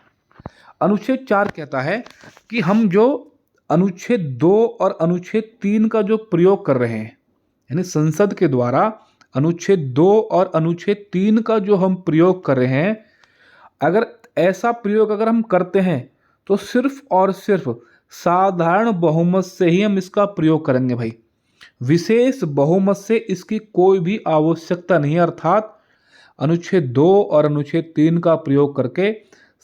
अनुच्छेद 4 कहता है कि हम जो अनुच्छेद 2 और अनुच्छेद 3 का जो प्रयोग कर रहे हैं, यानी संसद के द्वारा अनुच्छेद 2 और अनुच्छेद 3 का जो हम प्रयोग कर रहे हैं, अगर ऐसा प्रयोग अगर हम करते हैं तो सिर्फ और सिर्फ साधारण बहुमत से ही हम इसका प्रयोग करेंगे भाई। विशेष बहुमत से इसकी कोई भी आवश्यकता नहीं है। अर्थात अनुच्छेद 2 और अनुच्छेद 3 का प्रयोग करके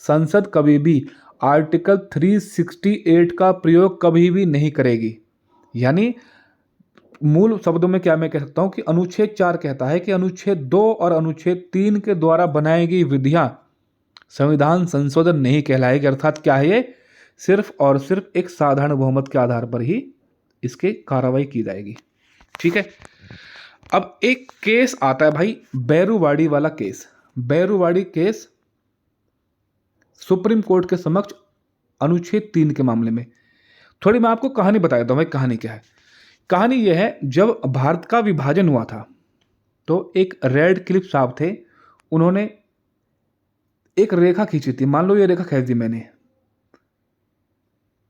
संसद कभी भी आर्टिकल 368 का प्रयोग कभी भी नहीं करेगी। यानी मूल शब्दों में क्या मैं कह सकता हूं कि अनुच्छेद 4 कहता है कि अनुच्छेद 2 और अनुच्छेद 3 के द्वारा बनाई गई विधियां संविधान संशोधन नहीं कहलाएगी। अर्थात क्या है, ये सिर्फ और सिर्फ एक साधारण बहुमत के आधार पर ही इसके कार्रवाई की जाएगी। ठीक है। अब एक केस आता है भाई, बैरूवाड़ी वाला केस। बैरूवाड़ी केस सुप्रीम कोर्ट के समक्ष अनुच्छेद 3 के मामले में। थोड़ी मैं आपको कहानी बता देता हूं भाई, कहानी क्या है। कहानी यह है, जब भारत का विभाजन हुआ था तो एक रेड क्लिफ साहब थे, उन्होंने एक रेखा खींची थी। मान लो ये रेखा खींच दी मैंने,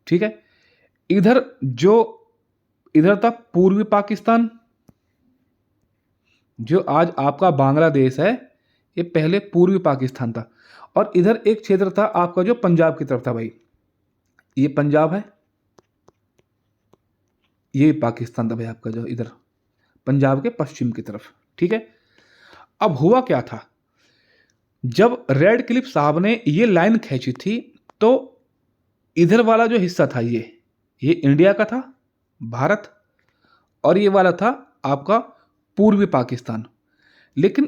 ठीक है। इधर था पूर्वी पाकिस्तान, जो आज आपका बांग्लादेश है, ये पहले पूर्वी पाकिस्तान था। और इधर एक क्षेत्र था आपका जो पंजाब की तरफ था भाई, ये पंजाब है, ये पाकिस्तान था भाई आपका जो इधर पंजाब के पश्चिम की तरफ। ठीक है। अब हुआ क्या था, जब रेड क्लिफ साहब ने ये लाइन खींची थी तो इधर वाला जो हिस्सा था ये इंडिया का था, भारत, और ये वाला था आपका पूर्वी पाकिस्तान। लेकिन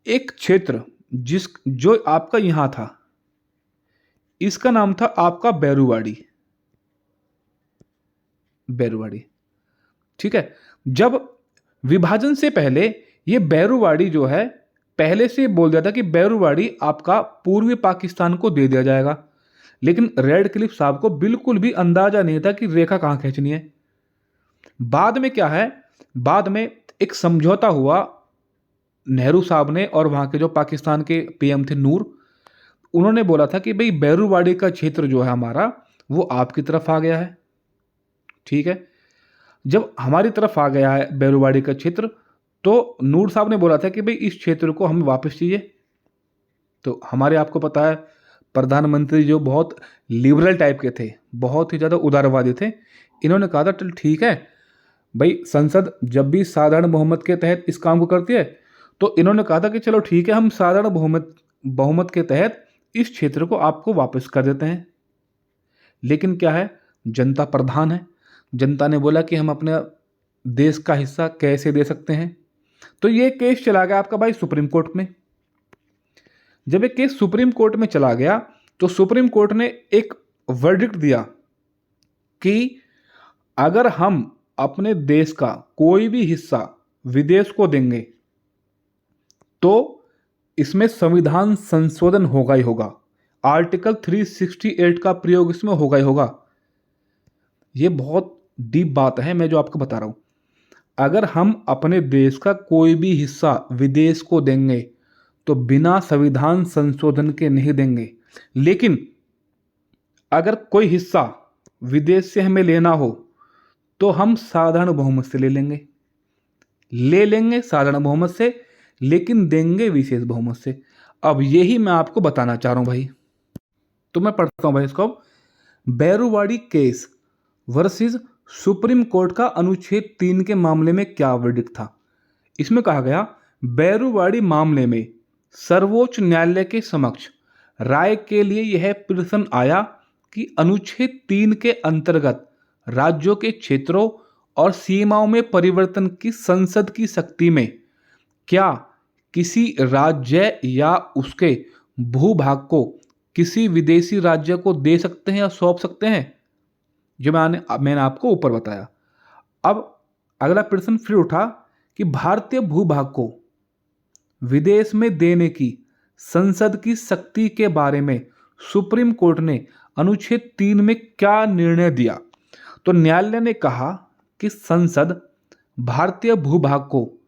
एक क्षेत्र जो आपका यहां था, इसका नाम था आपका बैरूवाड़ी। बैरूवाड़ी, ठीक है। जब विभाजन से पहले ये बैरूवाड़ी जो है, पहले से बोल दिया था कि बैरूवाड़ी आपका पूर्वी पाकिस्तान को दे दिया जाएगा। लेकिन रेड क्लिफ साहब को बिल्कुल भी अंदाजा नहीं था कि रेखा कहां खींचनी है। बाद में क्या है, बाद में एक समझौता हुआ नेहरू साहब ने और वहां के जो पाकिस्तान के पीएम थे नूर, उन्होंने बोला था कि भाई बैरूवाड़ी का क्षेत्र जो है हमारा, वो आपकी तरफ आ गया है। ठीक है। जब हमारी तरफ आ गया है बैरूवाड़ी का क्षेत्र, तो नूर साहब ने बोला था कि भाई इस क्षेत्र को हमें वापस चाहिए। तो हमारे, आपको पता है, प्रधानमंत्री जो बहुत लिबरल टाइप के थे, बहुत ही ज़्यादा उदारवादी थे, इन्होंने कहा था चल ठीक है भाई, संसद जब भी साधारण बहुमत के तहत इस काम को करती है, तो इन्होंने कहा था कि चलो ठीक है, हम साधारण बहुमत के तहत इस क्षेत्र को आपको वापस कर देते हैं। लेकिन क्या है, जनता प्रधान है, जनता ने बोला कि हम अपने देश का हिस्सा कैसे दे सकते हैं। तो ये केस चला गया आपका भाई सुप्रीम कोर्ट में। जब ये केस सुप्रीम कोर्ट में चला गया तो सुप्रीम कोर्ट ने एक वर्डिक्ट दिया कि अगर हम अपने देश का कोई भी हिस्सा विदेश को देंगे तो इसमें संविधान संशोधन होगा ही होगा। आर्टिकल 368 का प्रयोग इसमें होगा ही होगा। ये बहुत डीप बात है मैं जो आपको बता रहा हूँ। अगर हम अपने देश का कोई भी हिस्सा विदेश को देंगे तो बिना संविधान संशोधन के नहीं देंगे, लेकिन अगर कोई हिस्सा विदेश से हमें लेना हो तो हम साधारण बहुमत से ले लेंगे साधारण बहुमत से, लेकिन देंगे विशेष बहुमत से। अब यही मैं आपको बताना चाह रहा हूं भाई। तो मैं पढ़ता हूं भाई इसको। बैरूवाड़ी केस वर्सेस सुप्रीम कोर्ट का अनुच्छेद 3 के मामले में क्या वर्डिक्ट था। इसमें कहा गया, बैरूवाड़ी मामले में सर्वोच्च न्यायालय के समक्ष राय के लिए यह प्रश्न आया कि अनुच्छेद 3 के अंतर्गत राज्यों के क्षेत्रों और सीमाओं में परिवर्तन की संसद की शक्ति में क्या किसी राज्य या उसके भूभाग को किसी विदेशी राज्य को दे सकते हैं या सौंप सकते हैं, जो मैंने आपको ऊपर बताया। अब अगला प्रश्न फिर उठा कि भारतीय भूभाग को विदेश में देने की संसद की शक्ति के बारे में सुप्रीम कोर्ट ने अनुच्छेद 3 में क्या निर्णय दिया। तो न्यायालय ने कहा कि संसद भारतीय भूभाग को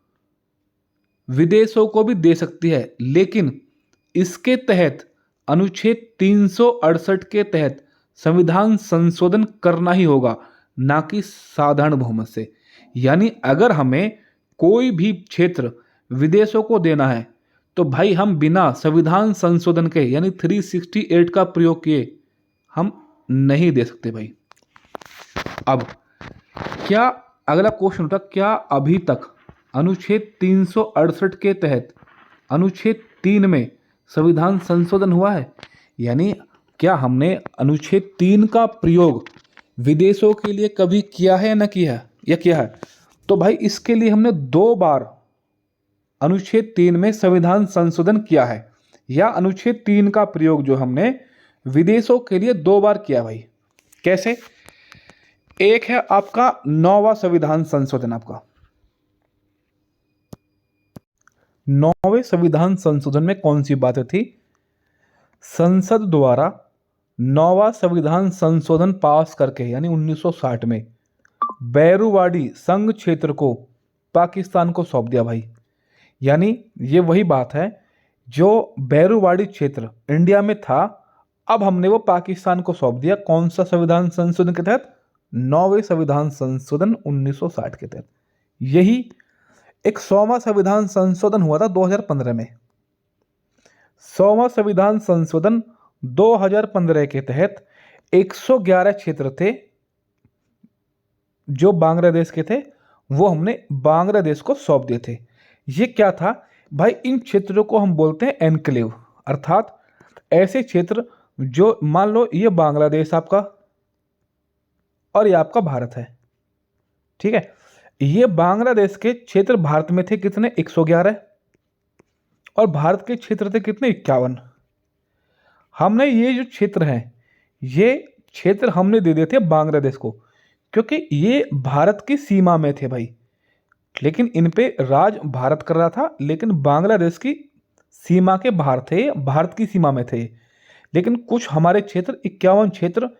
विदेशों को भी दे सकती है, लेकिन इसके तहत अनुच्छेद 368 के तहत संविधान संशोधन करना ही होगा, ना कि साधारण बहुमत से। यानी अगर हमें कोई भी क्षेत्र विदेशों को देना है तो भाई हम बिना संविधान संशोधन के यानी 368 का प्रयोग किए हम नहीं दे सकते भाई। अब क्या अगला क्वेश्चन उठा, क्या अभी तक अनुच्छेद 368 के तहत अनुच्छेद 3 में संविधान संशोधन हुआ है? यानी क्या हमने अनुच्छेद 3 का प्रयोग विदेशों के लिए कभी किया है ना किया है? तो भाई इसके लिए हमने 2 बार अनुच्छेद 3 में संविधान संशोधन किया है, या अनुच्छेद 3 का प्रयोग जो हमने विदेशों के लिए 2 बार किया भाई। कैसे? एक है आपका 9वां संविधान संशोधन। आपका 9वें संविधान संशोधन में कौन सी बातें थी? संसद द्वारा 9वां संविधान संशोधन पास करके यानी 1960 में बैरूवाड़ी संघ क्षेत्र को पाकिस्तान को सौंप दिया भाई। यानी ये वही बात है, जो बैरूवाड़ी क्षेत्र इंडिया में था अब हमने वो पाकिस्तान को सौंप दिया। कौन सा संविधान संशोधन के तहत? 9वें संविधान संशोधन 1960 के तहत। यही एक 100वां संविधान संशोधन हुआ था 2015 में। 100वां संविधान संशोधन 2015 के तहत 111 क्षेत्र थे जो बांग्लादेश के थे, वो हमने बांग्लादेश को सौंप दिए थे। ये क्या था भाई? इन क्षेत्रों को हम बोलते हैं एनक्लेव, अर्थात ऐसे क्षेत्र जो मान लो ये बांग्लादेश आपका और ये आपका भारत है, ठीक है। ये बांग्लादेश के क्षेत्र भारत में थे कितने? 111, और भारत के क्षेत्र थे कितने? 51। हमने ये जो क्षेत्र हैं ये क्षेत्र हमने दे दिए थे बांग्लादेश को, क्योंकि ये भारत की सीमा में थे भाई। लेकिन इन पे राज भारत कर रहा था, लेकिन बांग्लादेश की सीमा के बाहर थे, भारत की सीमा में थे। लेकिन कुछ हमारे क्षेत्र 51 क्षेत्र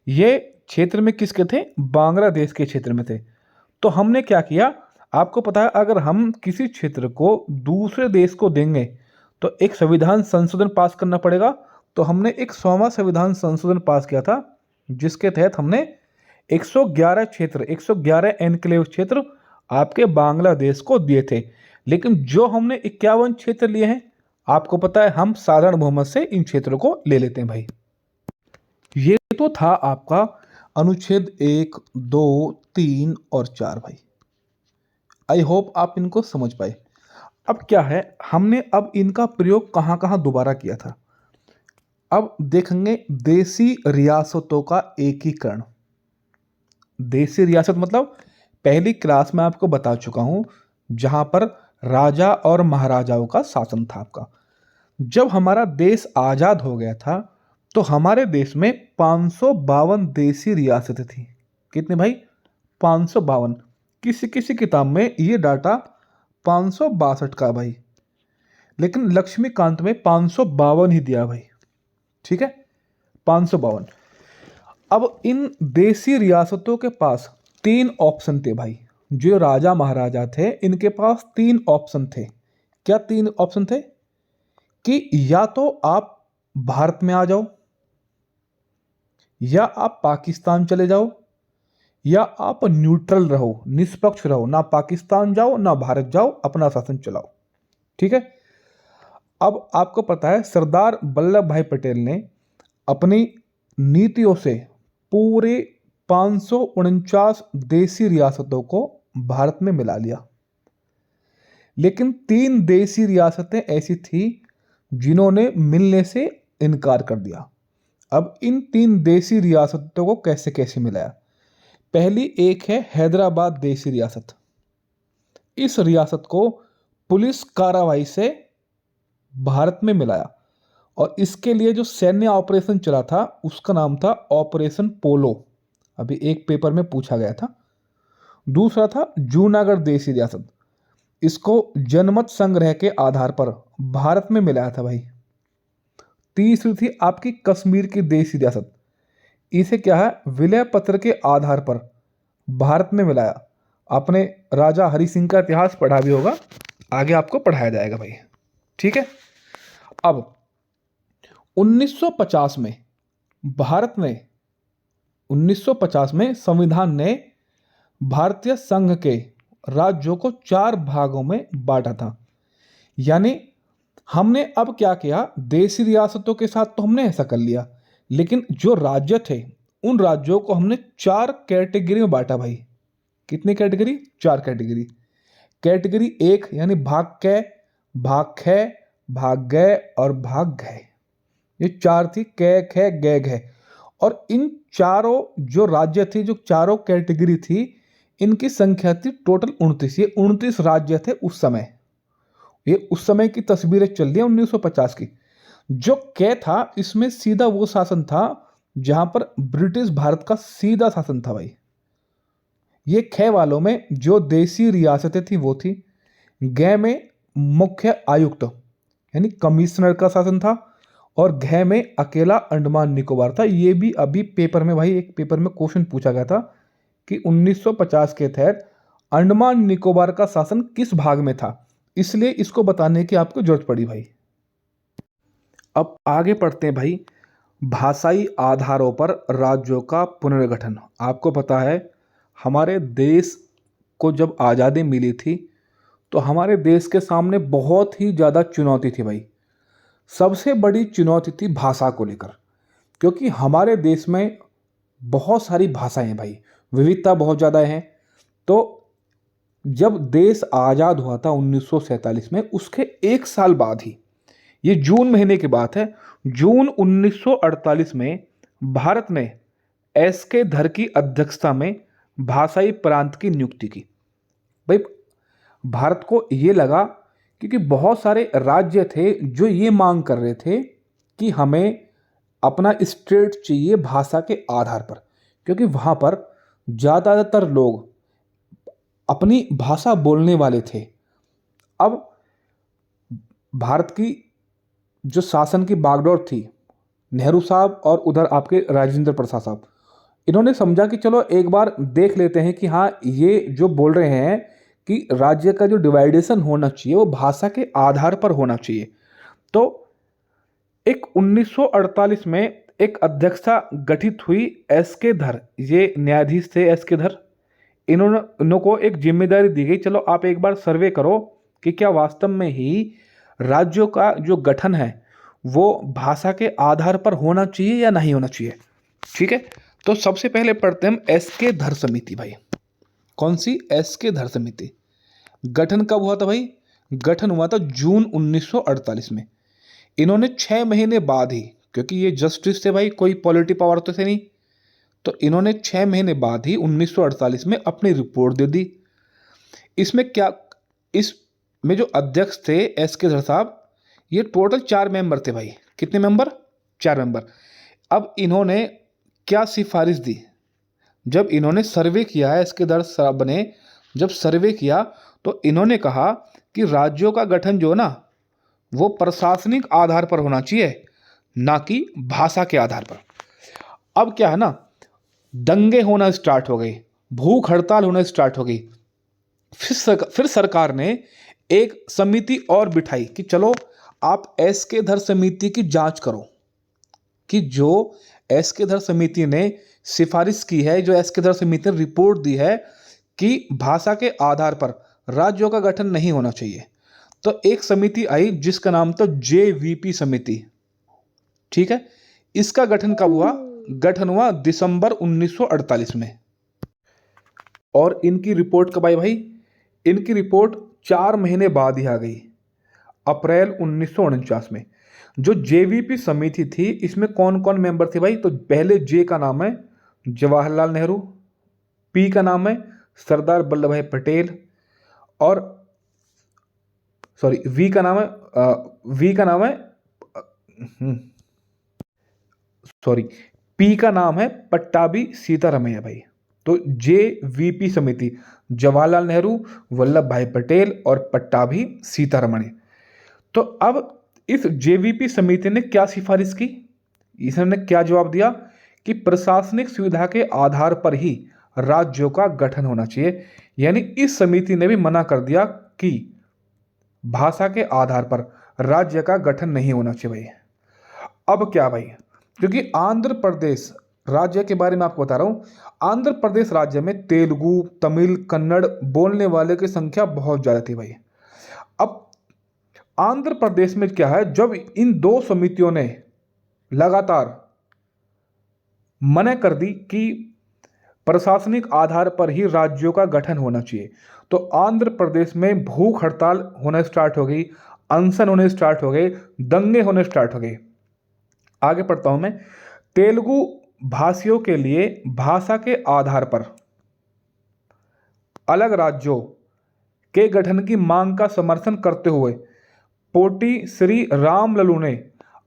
ये क्षेत्र में किसके थे? बांग्लादेश के क्षेत्र में थे। तो हमने क्या किया, आपको पता है अगर हम किसी क्षेत्र को दूसरे देश को देंगे तो एक संविधान संशोधन पास करना पड़ेगा। तो हमने एक 100वां संविधान संशोधन पास किया था, जिसके तहत हमने 111 क्षेत्र 111 एनक्लेव क्षेत्र आपके बांग्लादेश को दिए थे। लेकिन जो हमने 51 क्षेत्र लिए हैं, आपको पता है हम साधारण बहुमत से इन क्षेत्रों को ले लेते हैं भाई। ये तो था आपका अनुच्छेद 1, 2, 3 और 4 भाई। आई होप आप इनको समझ पाए। अब क्या है, हमने अब इनका प्रयोग कहाँ कहाँ दोबारा किया था। अब देखेंगे देसी रियासतों का एकीकरण। देसी रियासत मतलब पहली क्लास में आपको बता चुका हूं, जहां पर राजा और महाराजाओं का शासन था आपका। जब हमारा देश आजाद हो गया था तो हमारे देश में 552 देसी रियासतें थी। कितने भाई? 552। किसी किसी किताब में ये डाटा 562 का भाई। लेकिन लक्ष्मीकांत में 552 ही दिया भाई। ठीक है, 552। अब इन देसी रियासतों के पास 3 ऑप्शन थे भाई। जो राजा महाराजा थे इनके पास 3 ऑप्शन थे। क्या 3 ऑप्शन थे? कि या तो आप भारत में आ जाओ, या आप पाकिस्तान चले जाओ, या आप न्यूट्रल रहो, निष्पक्ष रहो, ना पाकिस्तान जाओ ना भारत जाओ, अपना शासन चलाओ। ठीक है। अब आपको पता है सरदार वल्लभ भाई पटेल ने अपनी नीतियों से पूरे 549 देसी रियासतों को भारत में मिला लिया। लेकिन 3 देसी रियासतें ऐसी थी जिन्होंने मिलने से इनकार कर दिया। अब इन 3 देसी रियासतों को कैसे कैसे मिलाया? पहली एक है हैदराबाद देसी रियासत। इस रियासत को पुलिस कार्रवाई से भारत में मिलाया, और इसके लिए जो सैन्य ऑपरेशन चला था उसका नाम था ऑपरेशन पोलो। अभी एक पेपर में पूछा गया था। दूसरा था जूनागढ़ देसी रियासत। इसको जनमत संग्रह के आधार पर भारत में मिलाया था भाई। तीसरी थी आपकी कश्मीर की देसी रियासत। इसे क्या है, विलय पत्र के आधार पर भारत में मिलाया। आपने राजा हरि सिंह का इतिहास पढ़ा भी होगा, आगे आपको पढ़ाया जाएगा भाई। ठीक है। अब 1950 में भारत ने 1950 में संविधान ने भारतीय संघ के राज्यों को 4 भागों में बांटा था। यानी हमने अब क्या किया, देसी रियासतों के साथ तो हमने ऐसा कर लिया, लेकिन जो राज्य थे उन राज्यों को हमने 4 कैटेगरी में बांटा भाई। कितनी कैटेगरी? 4 कैटेगरी। कैटेगरी 1 यानी भाग कै, भाग ख, भाग गय और भाग घय। ये 4 थी, कै ख गय घय। और इन चारों जो राज्य थे, जो चारों कैटेगरी थी, इनकी संख्या थी टोटल 29। ये 29 राज्य थे उस समय। ये उस समय की तस्वीरें चल रही है 1950 की। जो कै था इसमें सीधा वो शासन था जहां पर ब्रिटिश भारत का सीधा शासन था भाई। ये खे वालों में जो देसी रियासतें थी वो थी। गै में मुख्य आयुक्त यानी कमिश्नर का शासन था, और घय में अकेला अंडमान निकोबार था। ये भी अभी पेपर में भाई, एक पेपर में क्वेश्चन पूछा गया था कि 1950 के तहत अंडमान निकोबार का शासन किस भाग में था, इसलिए इसको बताने की आपको जरूरत पड़ी भाई। अब आगे पढ़ते हैं भाई, भाषाई आधारों पर राज्यों का पुनर्गठन। आपको पता है हमारे देश को जब आज़ादी मिली थी तो हमारे देश के सामने बहुत ही ज़्यादा चुनौती थी भाई। सबसे बड़ी चुनौती थी भाषा को लेकर, क्योंकि हमारे देश में बहुत सारी भाषाएं हैं भाई, विविधता बहुत ज़्यादा है। तो जब देश आज़ाद हुआ था 1947 में, उसके 1 साल बाद ही, ये जून महीने की बात है, जून 1948 में भारत ने एस.के. धर की अध्यक्षता में भाषाई प्रांत की नियुक्ति की। भाई भारत को ये लगा, क्योंकि बहुत सारे राज्य थे जो ये मांग कर रहे थे कि हमें अपना स्टेट चाहिए भाषा के आधार पर, क्योंकि वहाँ पर ज़्यादातर लोग अपनी भाषा बोलने वाले थे। अब भारत की जो शासन की बागडोर थी, नेहरू साहब और उधर आपके राजेंद्र प्रसाद साहब, इन्होंने समझा कि चलो एक बार देख लेते हैं कि हाँ, ये जो बोल रहे हैं कि राज्य का जो डिवाइडेशन होना चाहिए वो भाषा के आधार पर होना चाहिए। तो एक 1948 में एक अध्यक्षता गठित हुई, एस.के. धर, ये न्यायाधीश थे एस.के. धर। इनको एक जिम्मेदारी दी गई, चलो आप एक बार सर्वे करो कि क्या वास्तव में ही राज्यों का जो गठन है वो भाषा के आधार पर होना चाहिए या नहीं होना चाहिए। ठीक है, तो सबसे पहले पढ़ते हैं हम एस.के. धर समिति भाई। कौन सी? एस.के. धर समिति। गठन कब हुआ था भाई? गठन हुआ था जून 1948 में। इन्होंने 6 महीने बाद ही, क्योंकि ये जस्टिस थे भाई, कोई पॉलिटी पावर तो थे नहीं, तो इन्होंने 6 महीने बाद ही 1948 में अपनी रिपोर्ट दे दी। इसमें क्या, इसमें जो अध्यक्ष थे एस.के. धर साहब, ये टोटल 4 मेंबर थे भाई। कितने मेंबर? 4 मेंबर। अब इन्होंने क्या सिफारिश दी? जब इन्होंने सर्वे किया है, एस.के. धर साहब ने जब सर्वे किया तो इन्होंने कहा कि राज्यों का गठन जो ना वो प्रशासनिक आधार पर होना चाहिए, ना कि भाषा के आधार पर। अब क्या है ना, दंगे होना स्टार्ट हो गए, भूख हड़ताल होना स्टार्ट हो गई। फिर सरकार ने एक समिति और बिठाई कि चलो आप एसके धर समिति की जांच करो, कि जो एसके धर समिति ने सिफारिश की है, जो एसके धर समिति ने रिपोर्ट दी है कि भाषा के आधार पर राज्यों का गठन नहीं होना चाहिए। तो एक समिति आई जिसका नाम था जेवीपी समिति। ठीक है, इसका गठन कब हुआ? गठन हुआ दिसंबर 1948 में। और इनकी रिपोर्ट कब आई भाई? इनकी रिपोर्ट 4 महीने बाद ही आ गई, अप्रैल 1949 में। जो जेवीपी समिति थी, इसमें कौन कौन मेंबर थे भाई? तो पहले जे का नाम है जवाहरलाल नेहरू, पी का नाम है सरदार वल्लभ भाई पटेल, और सॉरी वी का नाम है सॉरी पी का नाम है पट्टाभी सीतारमैया भाई। तो जेवीपी समिति जवाहरलाल नेहरू, वल्लभ भाई पटेल और पट्टाभी सीतारमण। तो अब इस जेवीपी समिति ने क्या सिफारिश की? इसने क्या जवाब दिया कि प्रशासनिक सुविधा के आधार पर ही राज्यों का गठन होना चाहिए। यानी इस समिति ने भी मना कर दिया कि भाषा के आधार पर राज्य का गठन नहीं होना चाहिए भाई। अब क्या भाई, क्योंकि आंध्र प्रदेश राज्य के बारे में आपको बता रहा हूं, आंध्र प्रदेश राज्य में तेलुगु, तमिल, कन्नड़ बोलने वाले की संख्या बहुत ज्यादा थी भाई। अब आंध्र प्रदेश में क्या है, जब इन दो समितियों ने लगातार मना कर दी कि प्रशासनिक आधार पर ही राज्यों का गठन होना चाहिए, तो आंध्र प्रदेश में भूख हड़ताल होना स्टार्ट हो गई, अनशन होने स्टार्ट हो गए, दंगे होने स्टार्ट हो गए। आगे पढ़ता हूं मैं। तेलुगु भाषियों के लिए भाषा के आधार पर अलग राज्यों के गठन की मांग का समर्थन करते हुए पोटी श्री रामलल्लू ने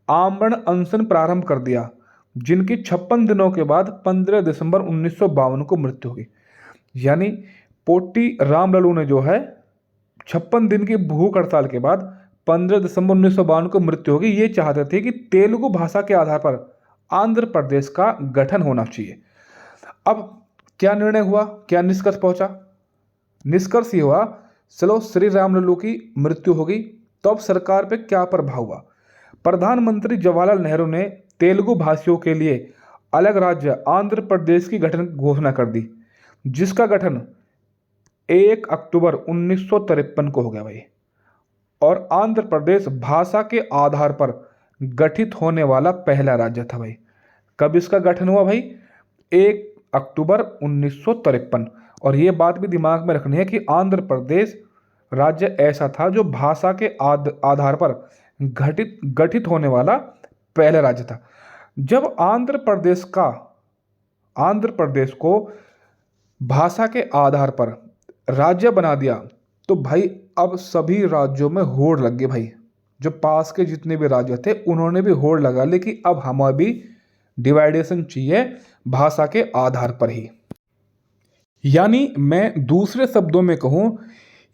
आमरण अनशन प्रारंभ कर दिया, जिनकी 56 दिनों के बाद 15 दिसंबर 1952 को मृत्यु हुई। यानी पोटी रामलल्लू ने जो है 56 दिन की भूख हड़ताल के बाद 15 दिसंबर 1952 को मृत्यु होगी। ये चाहते थे कि तेलुगु भाषा के आधार पर आंध्र प्रदेश का गठन होना चाहिए। अब क्या निर्णय हुआ, क्या निष्कर्ष पहुंचा? निष्कर्ष ये हुआ, चलो श्री रामलल्लू की मृत्यु हो गई, तो अब सरकार पे क्या प्रभाव हुआ? प्रधानमंत्री जवाहरलाल नेहरू ने तेलुगु भाषियों के लिए अलग राज्य आंध्र प्रदेश की गठन की घोषणा कर दी, जिसका गठन 1 अक्टूबर 1953 को हो गया भाई। और आंध्र प्रदेश भाषा के आधार पर गठित होने वाला पहला राज्य था भाई। कब इसका गठन हुआ भाई? 1 अक्टूबर 1953। और ये बात भी दिमाग में रखनी है कि आंध्र प्रदेश राज्य ऐसा था जो भाषा के आधार पर गठित होने वाला पहला राज्य था। जब आंध्र प्रदेश को भाषा के आधार पर राज्य बना दिया, तो भाई अब सभी राज्यों में होड़ लग गई भाई। जो पास के जितने भी राज्य थे उन्होंने भी होड़ लगा ली कि अब हमें भी डिवाइडेशन चाहिए भाषा के आधार पर ही। यानी मैं दूसरे शब्दों में कहूं,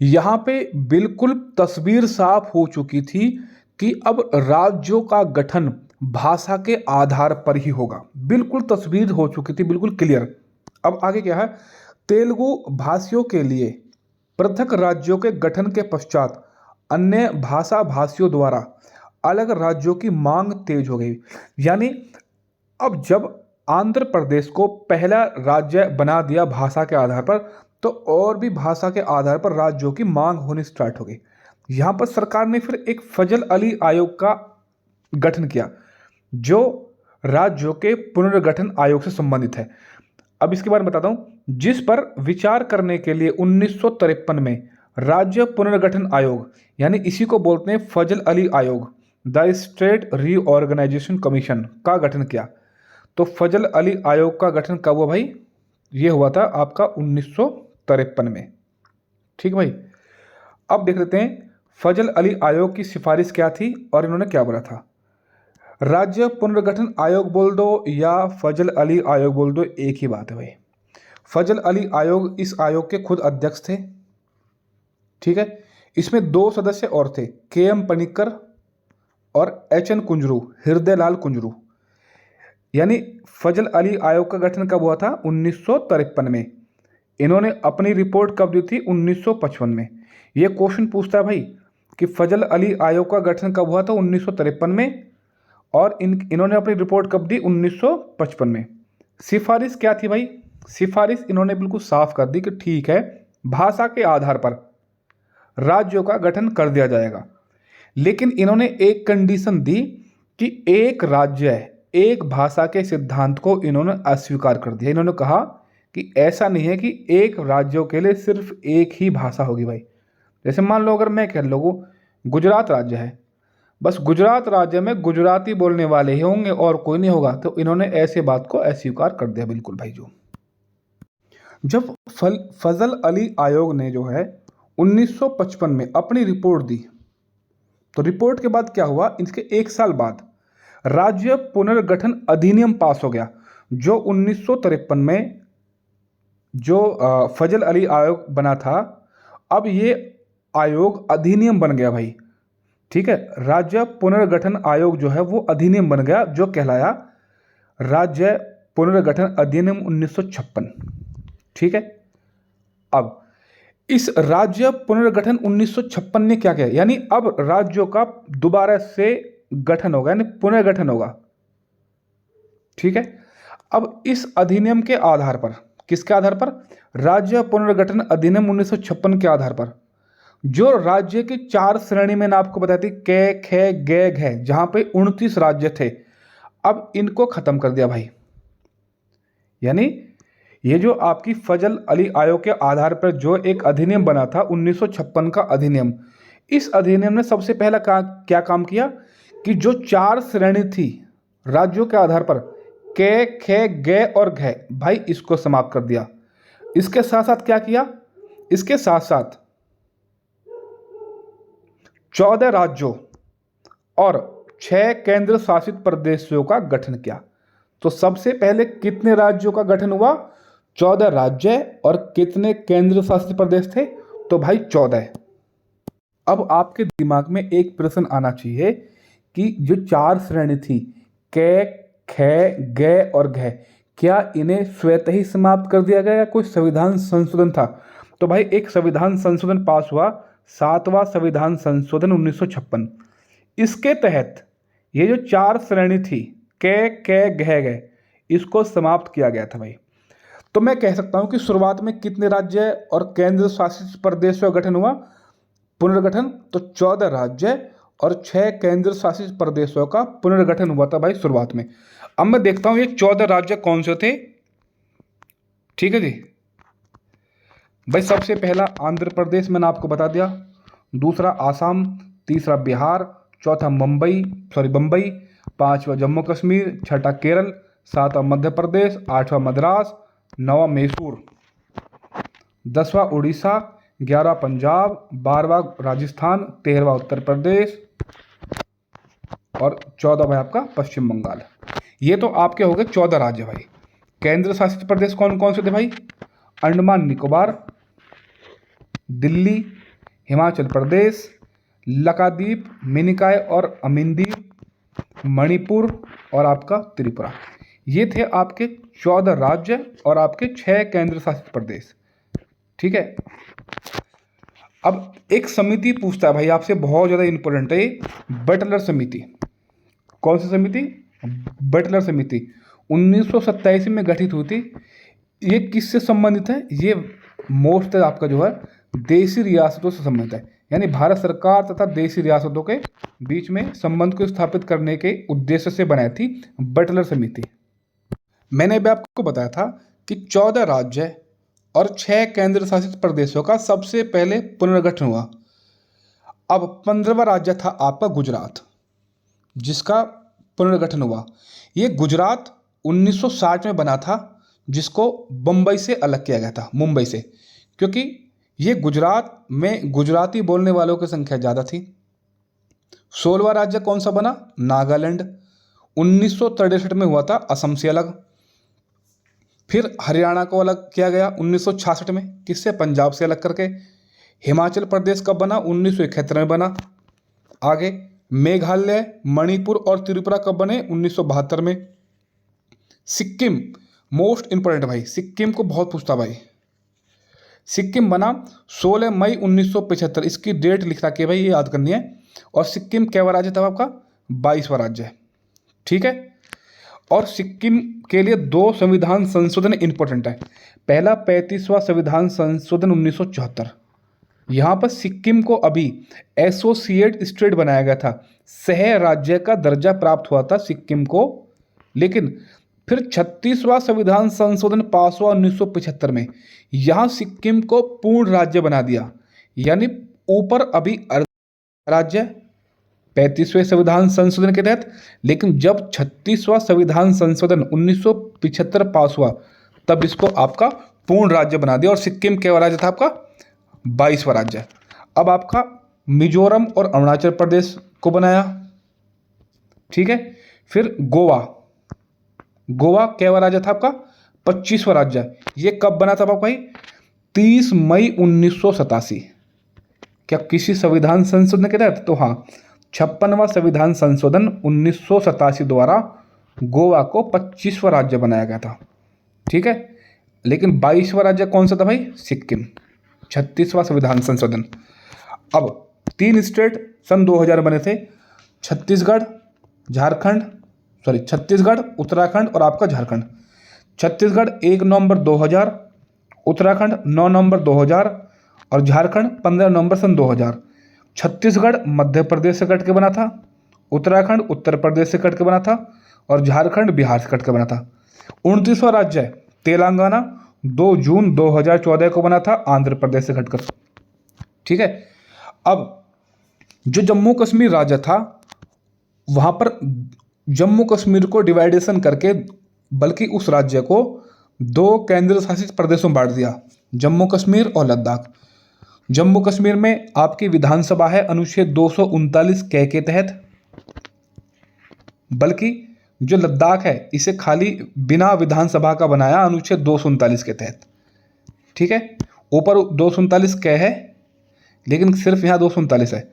यहाँ पे बिल्कुल तस्वीर साफ हो चुकी थी कि अब राज्यों का गठन भाषा के आधार पर ही होगा। बिल्कुल तस्वीर हो चुकी थी, बिल्कुल क्लियर। अब आगे क्या है? तेलुगु भाषियों के लिए पृथक राज्यों के गठन के पश्चात अन्य भाषा भाषियों द्वारा अलग राज्यों की मांग तेज हो गई। यानी अब जब आंध्र प्रदेश को पहला राज्य बना दिया भाषा के आधार पर, तो और भी भाषा के आधार पर राज्यों की मांग होनी स्टार्ट हो गई। यहाँ पर सरकार ने फिर एक फजल अली आयोग का गठन किया, जो राज्यों के पुनर्गठन आयोग से संबंधित है। अब इसके बारे में बताता हूँ, जिस पर विचार करने के लिए 1953 में राज्य पुनर्गठन आयोग, यानी इसी को बोलते हैं फजल अली आयोग, द स्टेट रीऑर्गेनाइजेशन कमीशन का गठन किया। तो फजल अली आयोग का गठन कब हुआ भाई? ये हुआ था आपका 1953 में। ठीक भाई। अब देख लेते हैं फजल अली आयोग की सिफारिश क्या थी और इन्होंने क्या बोला था। राज्य पुनर्गठन आयोग बोल दो या फजल अली आयोग बोल दो, एक ही बात है भाई। फजल अली आयोग, इस आयोग के खुद अध्यक्ष थे। ठीक है। इसमें 2 सदस्य और थे, के एम पनिक्कर और एच.एन. कुंजरू, हृदयलाल कुंजरू। यानी फजल अली आयोग का गठन कब हुआ था? 1953 में। इन्होंने अपनी रिपोर्ट कब दी थी? 1955 में। ये क्वेश्चन पूछता है भाई कि फजल अली आयोग का गठन कब हुआ था? 1953 में। और इन्होंने अपनी रिपोर्ट कब दी? 1955 में। सिफारिश क्या थी भाई? सिफारिश इन्होंने बिल्कुल साफ कर दी कि ठीक है, भाषा के आधार पर राज्यों का गठन कर दिया जाएगा। लेकिन इन्होंने एक कंडीशन दी कि एक राज्य एक भाषा के सिद्धांत को इन्होंने अस्वीकार कर दिया। इन्होंने कहा कि ऐसा नहीं है कि एक राज्यों के लिए सिर्फ एक ही भाषा होगी भाई। जैसे मान लो अगर मैं कह लूँ गुजरात राज्य है, बस गुजरात राज्य में गुजराती बोलने वाले ही होंगे और कोई नहीं होगा, तो इन्होंने ऐसे बात को अस्वीकार कर दिया बिल्कुल भाई। जो जब फजल अली आयोग ने जो है 1955 में अपनी रिपोर्ट दी, तो रिपोर्ट के बाद क्या हुआ? इसके एक साल बाद राज्य पुनर्गठन अधिनियम पास हो गया, जो 1953 में जो फजल अली आयोग बना था, अब ये आयोग अधिनियम बन गया भाई। ठीक है, राज्य पुनर्गठन आयोग जो है वो अधिनियम बन गया, जो कहलाया राज्य पुनर्गठन अधिनियम 1956। ठीक है, अब इस राज्य पुनर्गठन 1956 ने क्या किया? यानी अब राज्यों का दोबारा से गठन होगा, यानी पुनर्गठन होगा। ठीक है, अब इस अधिनियम के आधार पर, किसके आधार पर? राज्य पुनर्गठन अधिनियम 1956 के आधार पर जो राज्य की 4 श्रेणी मैंने आपको बताई थी, कै, खे, गे, घे, जहां पे 29 राज्य थे, अब इनको खत्म कर दिया भाई। यानी ये जो आपकी फजल अली आयोग के आधार पर जो एक अधिनियम बना था 1956 का अधिनियम, इस अधिनियम ने सबसे पहला क्या काम किया कि जो 4 श्रेणी थी राज्यों के आधार पर, के, खे, गे और घे, भाई इसको समाप्त कर दिया। इसके साथ साथ क्या किया? इसके साथ साथ 14 राज्यों और 6 केंद्र शासित प्रदेशों का गठन किया। तो सबसे पहले कितने राज्यों का गठन हुआ? 14 राज्य और कितने केंद्र शासित प्रदेश थे? तो भाई 14। अब आपके दिमाग में एक प्रश्न आना चाहिए कि जो 4 श्रेणी थी, के, खे, गे और घे, क्या इन्हें स्वतः ही समाप्त कर दिया गया या कोई संविधान संशोधन था? तो भाई एक संविधान संशोधन पास हुआ, 7वां संविधान संशोधन 1956। इसके तहत ये जो 4 श्रेणी थी, के, घे, गे, इसको समाप्त किया गया था भाई। तो मैं कह सकता हूं कि शुरुआत में कितने राज्य और केंद्र शासित प्रदेशों का गठन हुआ? पुनर्गठन, तो 14 राज्य और 6 केंद्र शासित प्रदेशों का पुनर्गठन हुआ था भाई शुरुआत में। अब मैं देखता हूं ये 14 राज्य कौन से थे। ठीक है जी भाई, सबसे पहला आंध्र प्रदेश मैंने आपको बता दिया, दूसरा आसाम, तीसरा बिहार, चौथा बम्बई, 5वां जम्मू कश्मीर, छठा केरल, 7वां मध्य प्रदेश, 8वां मद्रास, 9वां मैसूर, 10वां उड़ीसा, 11वां पंजाब, 12वां राजस्थान, 13वां उत्तर प्रदेश और 14वां भाई आपका पश्चिम बंगाल। ये तो आपके हो गए 14 राज्य भाई। केंद्र शासित प्रदेश कौन कौन से थे भाई? अंडमान निकोबार, दिल्ली, हिमाचल प्रदेश, लक्षद्वीप, मिनिकॉय और अमिनदीप, मणिपुर और आपका त्रिपुरा। ये थे आपके 14 राज्य और आपके 6 केंद्र शासित प्रदेश। ठीक है, अब एक समिति पूछता है भाई आपसे, बहुत ज़्यादा इंपॉर्टेंट है ये, बटलर समिति। कौन सी समिति? बटलर समिति 1927 में गठित हुई थी। ये किससे संबंधित है? ये मोस्ट आपका जो है देशी रियासतों से संबंधित है, यानी भारत सरकार तथा देशी रियासतों के बीच में संबंध को स्थापित करने के उद्देश्य से बनाई थी बटलर समिति। मैंने भी आपको बताया था कि 14 राज्य और 6 केंद्र शासित प्रदेशों का सबसे पहले पुनर्गठन हुआ। अब 15वां राज्य था आपका गुजरात, जिसका पुनर्गठन हुआ। ये गुजरात 1960 में बना था, जिसको बम्बई से अलग किया गया था, मुंबई से, क्योंकि ये गुजरात में गुजराती बोलने वालों की संख्या ज़्यादा थी। 16वां राज्य कौन सा बना? नागालैंड। 1963 में हुआ था असम से अलग। फिर हरियाणा को अलग किया गया 1966 में, किससे? पंजाब से अलग करके। हिमाचल प्रदेश कब बना? 1971 में बना। आगे मेघालय, मणिपुर और त्रिपुरा कब बने? 1972 में। सिक्किम, मोस्ट इंपॉर्टेंट भाई, सिक्किम को बहुत पूछता भाई। सिक्किम बना 16 मई 1975, इसकी डेट लिख रखी है भाई, ये याद करनी है। और सिक्किम क्या राज्य था आपका? 22वां राज्य है, ठीक है। और सिक्किम के लिए 2 संविधान संशोधन इंपॉर्टेंट है। पहला 35वां संविधान संशोधन 1974, यहाँ पर सिक्किम को अभी एसोसिएट स्टेट बनाया गया था, सह राज्य का दर्जा प्राप्त हुआ था सिक्किम को। लेकिन फिर 36वां संविधान संशोधन पास हुआ 1975 में, यहाँ सिक्किम को पूर्ण राज्य बना दिया, यानी ऊपर अभी राज्य 35वें संविधान संशोधन के तहत। लेकिन जब 36वां संविधान संशोधन 1975 पास हुआ, तब इसको आपका पूर्ण राज्य बना दिया और सिक्किम क्या राज्य था आपका? 22वां राज्य। अब आपका मिजोरम और अरुणाचल प्रदेश को बनाया, ठीक है। फिर गोवा, गोवा क्या राज्य था आपका? 25वां राज्य। ये कब बना था भाई? 30 मई 1987। क्या किसी संविधान संशोधन के तहत? तो हाँ, 56वां संविधान संशोधन 1987 द्वारा गोवा को 25वां राज्य बनाया गया था, ठीक है। लेकिन 22वां राज्य कौन सा था भाई? सिक्किम। 36वां संविधान संशोधन। अब 3 स्टेट सन 2000 बने थे, छत्तीसगढ़, उत्तराखंड और आपका झारखंड। छत्तीसगढ़ 1 नवंबर 2000, उत्तराखंड 9 नवंबर 2000 और झारखंड 15 नवंबर सन 2000। छत्तीसगढ़ मध्य प्रदेश से कट के बना था, उत्तराखंड उत्तर प्रदेश से कट के बना था और झारखंड बिहार से कट के बना था। 29वां राज्य है तेलंगाना, 2 जून 2014 को बना था आंध्र प्रदेश से कटकर, ठीक है। अब जो जम्मू कश्मीर राज्य था, वहाँ पर जम्मू कश्मीर को डिवाइडेशन करके, बल्कि उस राज्य को 2 केंद्र शासित प्रदेशों में बांट दिया, जम्मू कश्मीर और लद्दाख। जम्मू कश्मीर में आपकी विधानसभा है अनुच्छेद 239 के तहत, बल्कि जो लद्दाख है इसे खाली बिना विधानसभा का बनाया अनुच्छेद 239 के तहत, ठीक है। ऊपर 239 कै है, लेकिन सिर्फ यहाँ 239 है।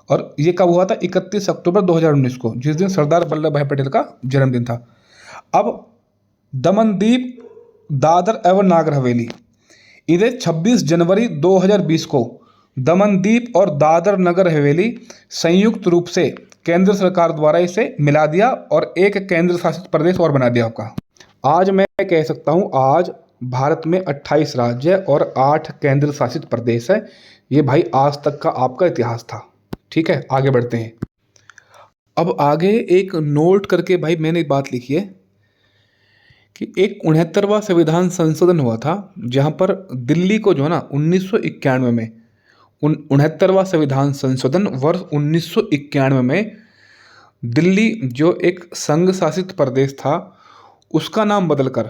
और ये कब हुआ था? 31 अक्टूबर 2019 को, जिस दिन सरदार वल्लभ भाई पटेल का जन्मदिन था। अब दमनदीप, दादर एवं नागर हवेली, इन्हें 26 जनवरी 2020 को दमनदीप और दादर नगर हवेली संयुक्त रूप से केंद्र सरकार द्वारा इसे मिला दिया और एक केंद्र शासित प्रदेश और बना दिया आपका। आज मैं कह सकता हूँ, आज भारत में 28 राज्य और 8 केंद्र शासित प्रदेश है। ये भाई आज तक का आपका इतिहास था, ठीक है। आगे बढ़ते हैं। अब आगे एक नोट करके भाई मैंने एक बात लिखी है कि एक 69वां संविधान संशोधन हुआ था, जहाँ पर दिल्ली को जो है ना 1991 में 69वां संविधान संशोधन वर्ष 1991 में दिल्ली जो एक संघ शासित प्रदेश था, उसका नाम बदलकर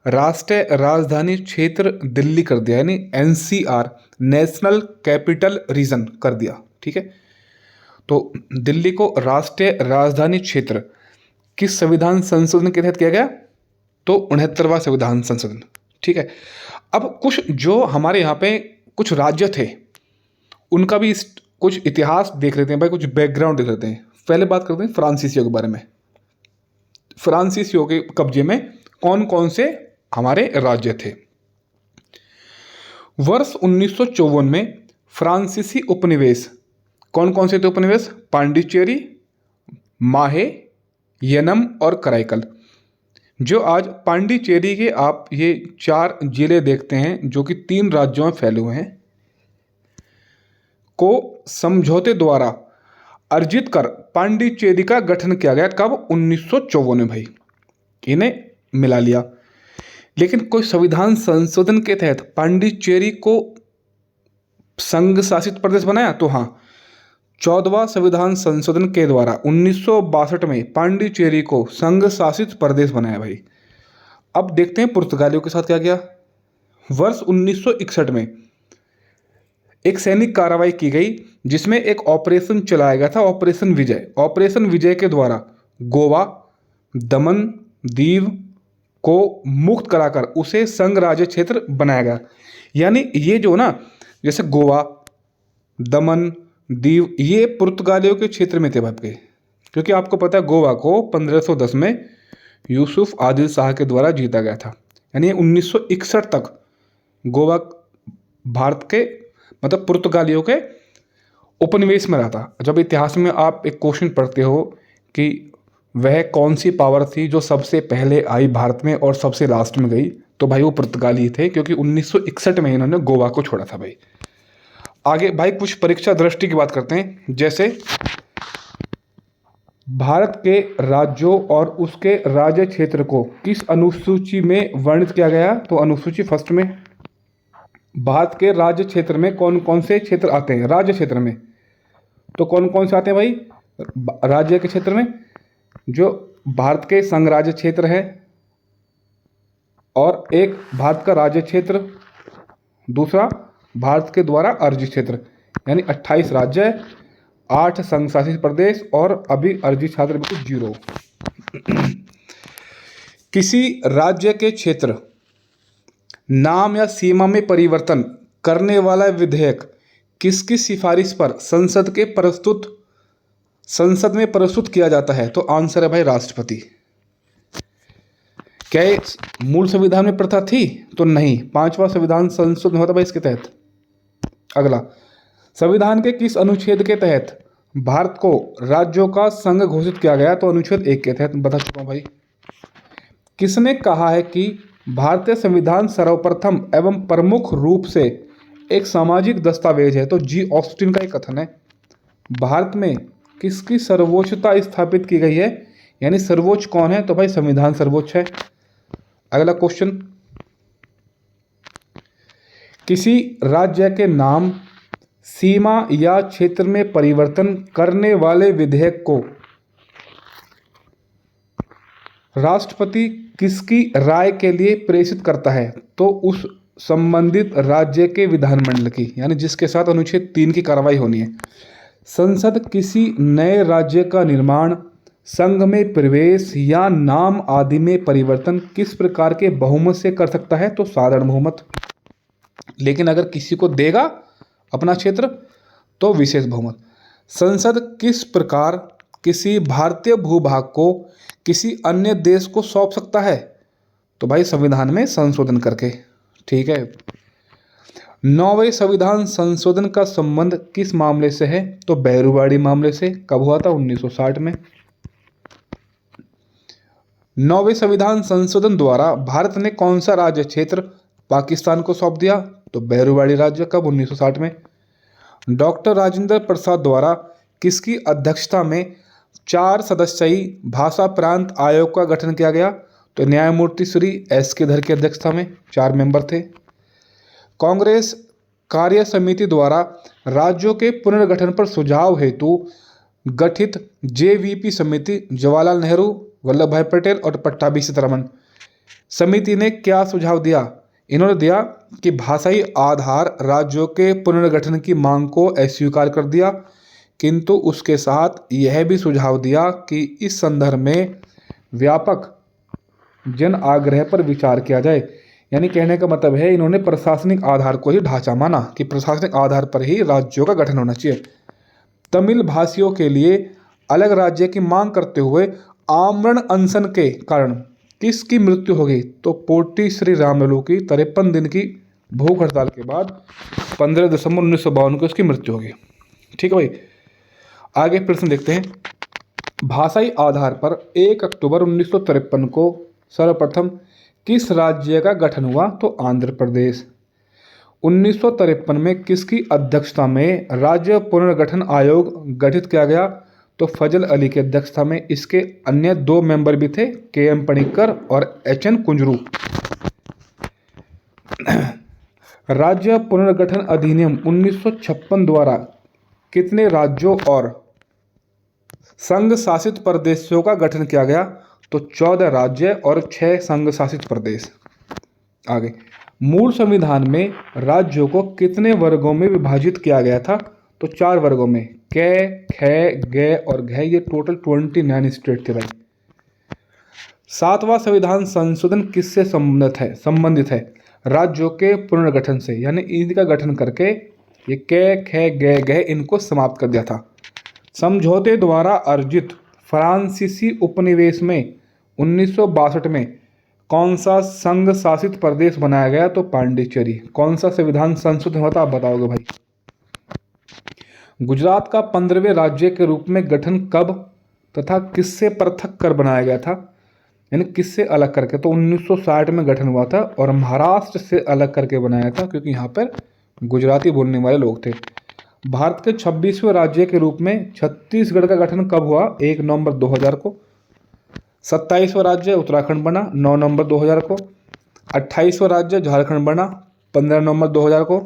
राष्ट्रीय राजधानी क्षेत्र दिल्ली कर दिया, यानी NCR, नेशनल कैपिटल रीजन कर दिया, ठीक है। तो दिल्ली को राष्ट्रीय राजधानी क्षेत्र किस संविधान संशोधन के तहत किया गया? तो 69वां संविधान संशोधन, ठीक है। अब कुछ जो हमारे यहाँ पे कुछ राज्य थे, उनका भी कुछ इतिहास देख लेते हैं भाई, कुछ बैकग्राउंड देख लेते हैं। पहले बात करते हैं फ्रांसीसियों के बारे में। फ्रांसीसियों के कब्जे में कौन कौन से हमारे राज्य थे? वर्ष 1954 में फ्रांसीसी उपनिवेश कौन कौन से थे? उपनिवेश पांडिचेरी, माहे, यनम और कराईकल। जो आज पांडिचेरी के आप ये 4 जिले देखते हैं, जो कि 3 राज्यों में फैले हुए हैं, को समझौते द्वारा अर्जित कर पांडिचेरी का गठन किया गया। कब? 1954 में भाई इन्हें मिला लिया। लेकिन कोई संविधान संशोधन के तहत पांडिचेरी को संघ शासित प्रदेश बनाया? तो हाँ, 14वां संविधान संशोधन के द्वारा 1962 में पांडिचेरी को संघ शासित प्रदेश बनाया भाई। अब देखते हैं पुर्तगालियों के साथ क्या किया। वर्ष 1961 में एक सैनिक कार्रवाई की गई, जिसमें एक ऑपरेशन चलाया गया था, ऑपरेशन विजय। ऑपरेशन विजय के द्वारा गोवा, दमन, दीव को मुक्त कराकर उसे संघ राज्य क्षेत्र बनाया गया। यानी ये जो ना, जैसे गोवा, दमन, दीव ये पुर्तगालियों के क्षेत्र में थे आपके, क्योंकि आपको पता है गोवा को 1510 में यूसुफ आदिल शाह के द्वारा जीता गया था। यानी 1961 तक गोवा भारत के मतलब पुर्तगालियों के उपनिवेश में रहा था। जब इतिहास में आप एक क्वेश्चन पढ़ते हो कि वह कौन सी पावर थी जो सबसे पहले आई भारत में और सबसे लास्ट में गई, तो भाई वो पुर्तगाली थे, क्योंकि 1961 में इन्होंने गोवा को छोड़ा था भाई। आगे भाई कुछ परीक्षा दृष्टि की बात करते हैं। जैसे भारत के राज्यों और उसके राज्य क्षेत्र को किस अनुसूची में वर्णित किया गया? तो अनुसूची फर्स्ट में भारत के राज्य क्षेत्र में कौन कौन से क्षेत्र आते हैं? राज्य क्षेत्र में तो कौन कौन से आते हैं भाई? राज्य के क्षेत्र में जो भारत के संघ राज्य क्षेत्र है, और एक भारत का राज्य क्षेत्र, दूसरा भारत के द्वारा अर्जित क्षेत्र। यानी 28 राज्य, 8 संघ शासित प्रदेश और अभी अर्जित क्षेत्र बिल्कुल 0। किसी राज्य के क्षेत्र नाम या सीमा में परिवर्तन करने वाला विधेयक किसकी सिफारिश पर संसद में प्रस्तुत किया जाता है? तो आंसर है भाई राष्ट्रपति। क्या ये मूल संविधान में प्रथा थी? तो नहीं, 5वां संविधान संशोधन होता भाई इसके तहत। अगला, संविधान के किस अनुच्छेद के तहत भारत को राज्यों का संघ घोषित किया गया? तो अनुच्छेद 1 के तहत, बता चुका हूं भाई। किसने कहा है कि भारतीय संविधान सर्वप्रथम एवं प्रमुख रूप से एक सामाजिक दस्तावेज है? तो जी ऑस्टिन का एक कथन है। भारत में किसकी सर्वोच्चता स्थापित की गई है? यानी सर्वोच्च कौन है? तो भाई संविधान सर्वोच्च है। अगला क्वेश्चन, किसी राज्य के नाम, सीमा या क्षेत्र में परिवर्तन करने वाले विधेयक को राष्ट्रपति किसकी राय के लिए प्रेषित करता है? तो उस संबंधित राज्य के विधानमंडल की, यानी जिसके साथ अनुच्छेद 3 की कार्रवाई होनी है। संसद किसी नए राज्य का निर्माण, संघ में प्रवेश या नाम आदि में परिवर्तन किस प्रकार के बहुमत से कर सकता है? तो साधारण बहुमत। लेकिन अगर किसी को देगा अपना क्षेत्र तो विशेष बहुमत। संसद किस प्रकार किसी भारतीय भूभाग को किसी अन्य देश को सौंप सकता है? तो भाई संविधान में संशोधन करके। ठीक है। 9वें संविधान संशोधन का संबंध किस मामले से है? तो बहरुवाड़ी मामले से। कब हुआ था? 1960 में। 9वें संविधान संशोधन द्वारा भारत ने कौन सा राज्य क्षेत्र पाकिस्तान को सौंप दिया? तो बहरुवाड़ी राज्य। कब? 1960 में। डॉक्टर राजेंद्र प्रसाद द्वारा किसकी अध्यक्षता में 4 सदस्यीय भाषा प्रांत आयोग का गठन किया गया? तो न्यायमूर्ति श्री एस के धर की अध्यक्षता में 4 मेंबर थे। कांग्रेस कार्य समिति द्वारा राज्यों के पुनर्गठन पर सुझाव हेतु गठित जेवीपी समिति जवाहरलाल नेहरू, वल्लभ भाई पटेल और पट्टाभी सीतारमन समिति ने क्या सुझाव दिया? इन्होंने दिया कि भाषाई आधार राज्यों के पुनर्गठन की मांग को अस्वीकार कर दिया, किंतु उसके साथ यह भी सुझाव दिया कि इस संदर्भ में व्यापक जन आग्रह पर विचार किया जाए। यानी कहने का मतलब है इन्होंने प्रशासनिक आधार को ही ढांचा माना कि प्रशासनिक आधार पर ही राज्यों का गठन होना चाहिए। तमिल भाषियों के लिए अलग राज्य की मांग करते हुए आमरण अनशन के कारण किसकी मृत्यु हो गई? तो पोटी श्री रामुलु की 53 दिन की भूख हड़ताल के बाद 15 दिसंबर 1952 को इसकी मृत्यु हो गई। ठीक है भाई। आगे प्रश्न देखते हैं। भाषाई आधार पर 1 अक्टूबर 1953 को सर्वप्रथम किस राज्य का गठन हुआ? तो आंध्र प्रदेश। 1953 में किसकी अध्यक्षता में राज्य पुनर्गठन आयोग गठित किया गया? तो फजल अली की अध्यक्षता में। इसके अन्य 2 मेंबर भी थे, के.एम. पणिक्कर और एच.एन. कुंजरू। राज्य पुनर्गठन अधिनियम 1956 द्वारा कितने राज्यों और संघ शासित प्रदेशों का गठन किया गया? तो 14 राज्य और 6 संघ शासित प्रदेश। आगे, मूल संविधान में राज्यों को कितने वर्गों में विभाजित किया गया था? तो 4 वर्गों में, क, ख, ग और घ। ये टोटल 29 स्टेट थे भाई। 7वां संविधान संशोधन किससे संबंधित है? राज्यों के पुनर्गठन से। यानी इनका गठन करके ये कै खे गै गह इनको समाप्त कर दिया था। समझौते द्वारा अर्जित फ्रांसीसी उपनिवेश में 1962 में कौन सा संघ शासित प्रदेश बनाया गया? तो पांडिचेरी। कौन सा संविधान संशोधन हुआ था? आप बताओगे भाई। गुजरात का 15वें राज्य के रूप में गठन कब तथा किससे पृथक कर बनाया गया था, यानी किससे अलग करके? तो 1960 में गठन हुआ था और महाराष्ट्र से अलग करके बनाया था, क्योंकि यहाँ पर गुजराती बोलने वाले लोग थे। भारत के 26वें राज्य के रूप में छत्तीसगढ़ का गठन कब हुआ? 1 नवंबर 2000 को। 27वां राज्य उत्तराखंड बना 9 नवंबर 2000 को। 28वां राज्य झारखंड बना 15 नवंबर 2000 को।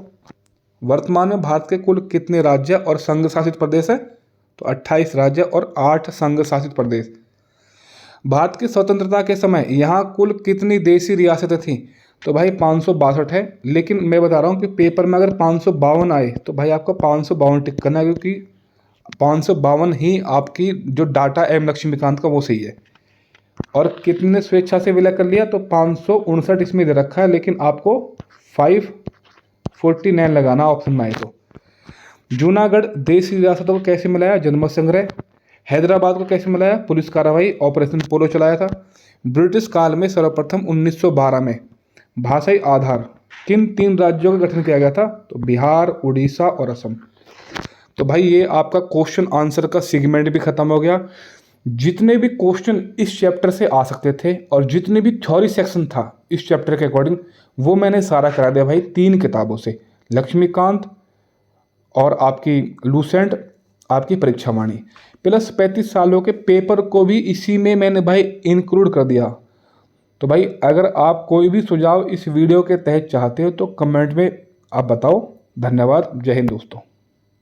वर्तमान में भारत के कुल कितने राज्य और संघ शासित प्रदेश है? तो 28 राज्य और 8 संघ शासित प्रदेश। भारत की स्वतंत्रता के समय यहाँ कुल कितनी देशी रियासतें थीं? तो भाई 562 है, लेकिन मैं बता रहा हूँ कि पेपर में अगर 552 आए तो भाई आपको 552 टिक करना है, क्योंकि 552 ही आपकी जो डाटा एम लक्ष्मीकांत का वो सही है। और कितने स्वेच्छा से विलय कर लिया? तो 559 इसमें दे रखा है, लेकिन आपको 549 लगाना ऑप्शन में आए तो। जूनागढ़ देशी रियासतों को कैसे मिलाया? जनमत संग्रह। हैदराबाद को कैसे मिलाया? पुलिस कार्रवाई ऑपरेशन पोलो चलाया था। ब्रिटिश काल में सर्वप्रथम 1912 में भाषाई आधार किन 3 राज्यों का गठन किया गया था? तो बिहार, उड़ीसा और असम। तो भाई ये आपका क्वेश्चन आंसर का सेगमेंट भी खत्म हो गया। जितने भी क्वेश्चन इस चैप्टर से आ सकते थे और जितने भी थ्योरी सेक्शन था इस चैप्टर के अकॉर्डिंग, वो मैंने सारा करा दिया भाई 3 किताबों से, लक्ष्मीकांत और आपकी लूसेंट, आपकी परीक्षावाणी, प्लस 35 सालों के पेपर को भी इसी में मैंने भाई इंक्लूड कर दिया। तो भाई अगर आप कोई भी सुझाव इस वीडियो के तहत चाहते हो तो कमेंट में आप बताओ। धन्यवाद। जय हिंद दोस्तों।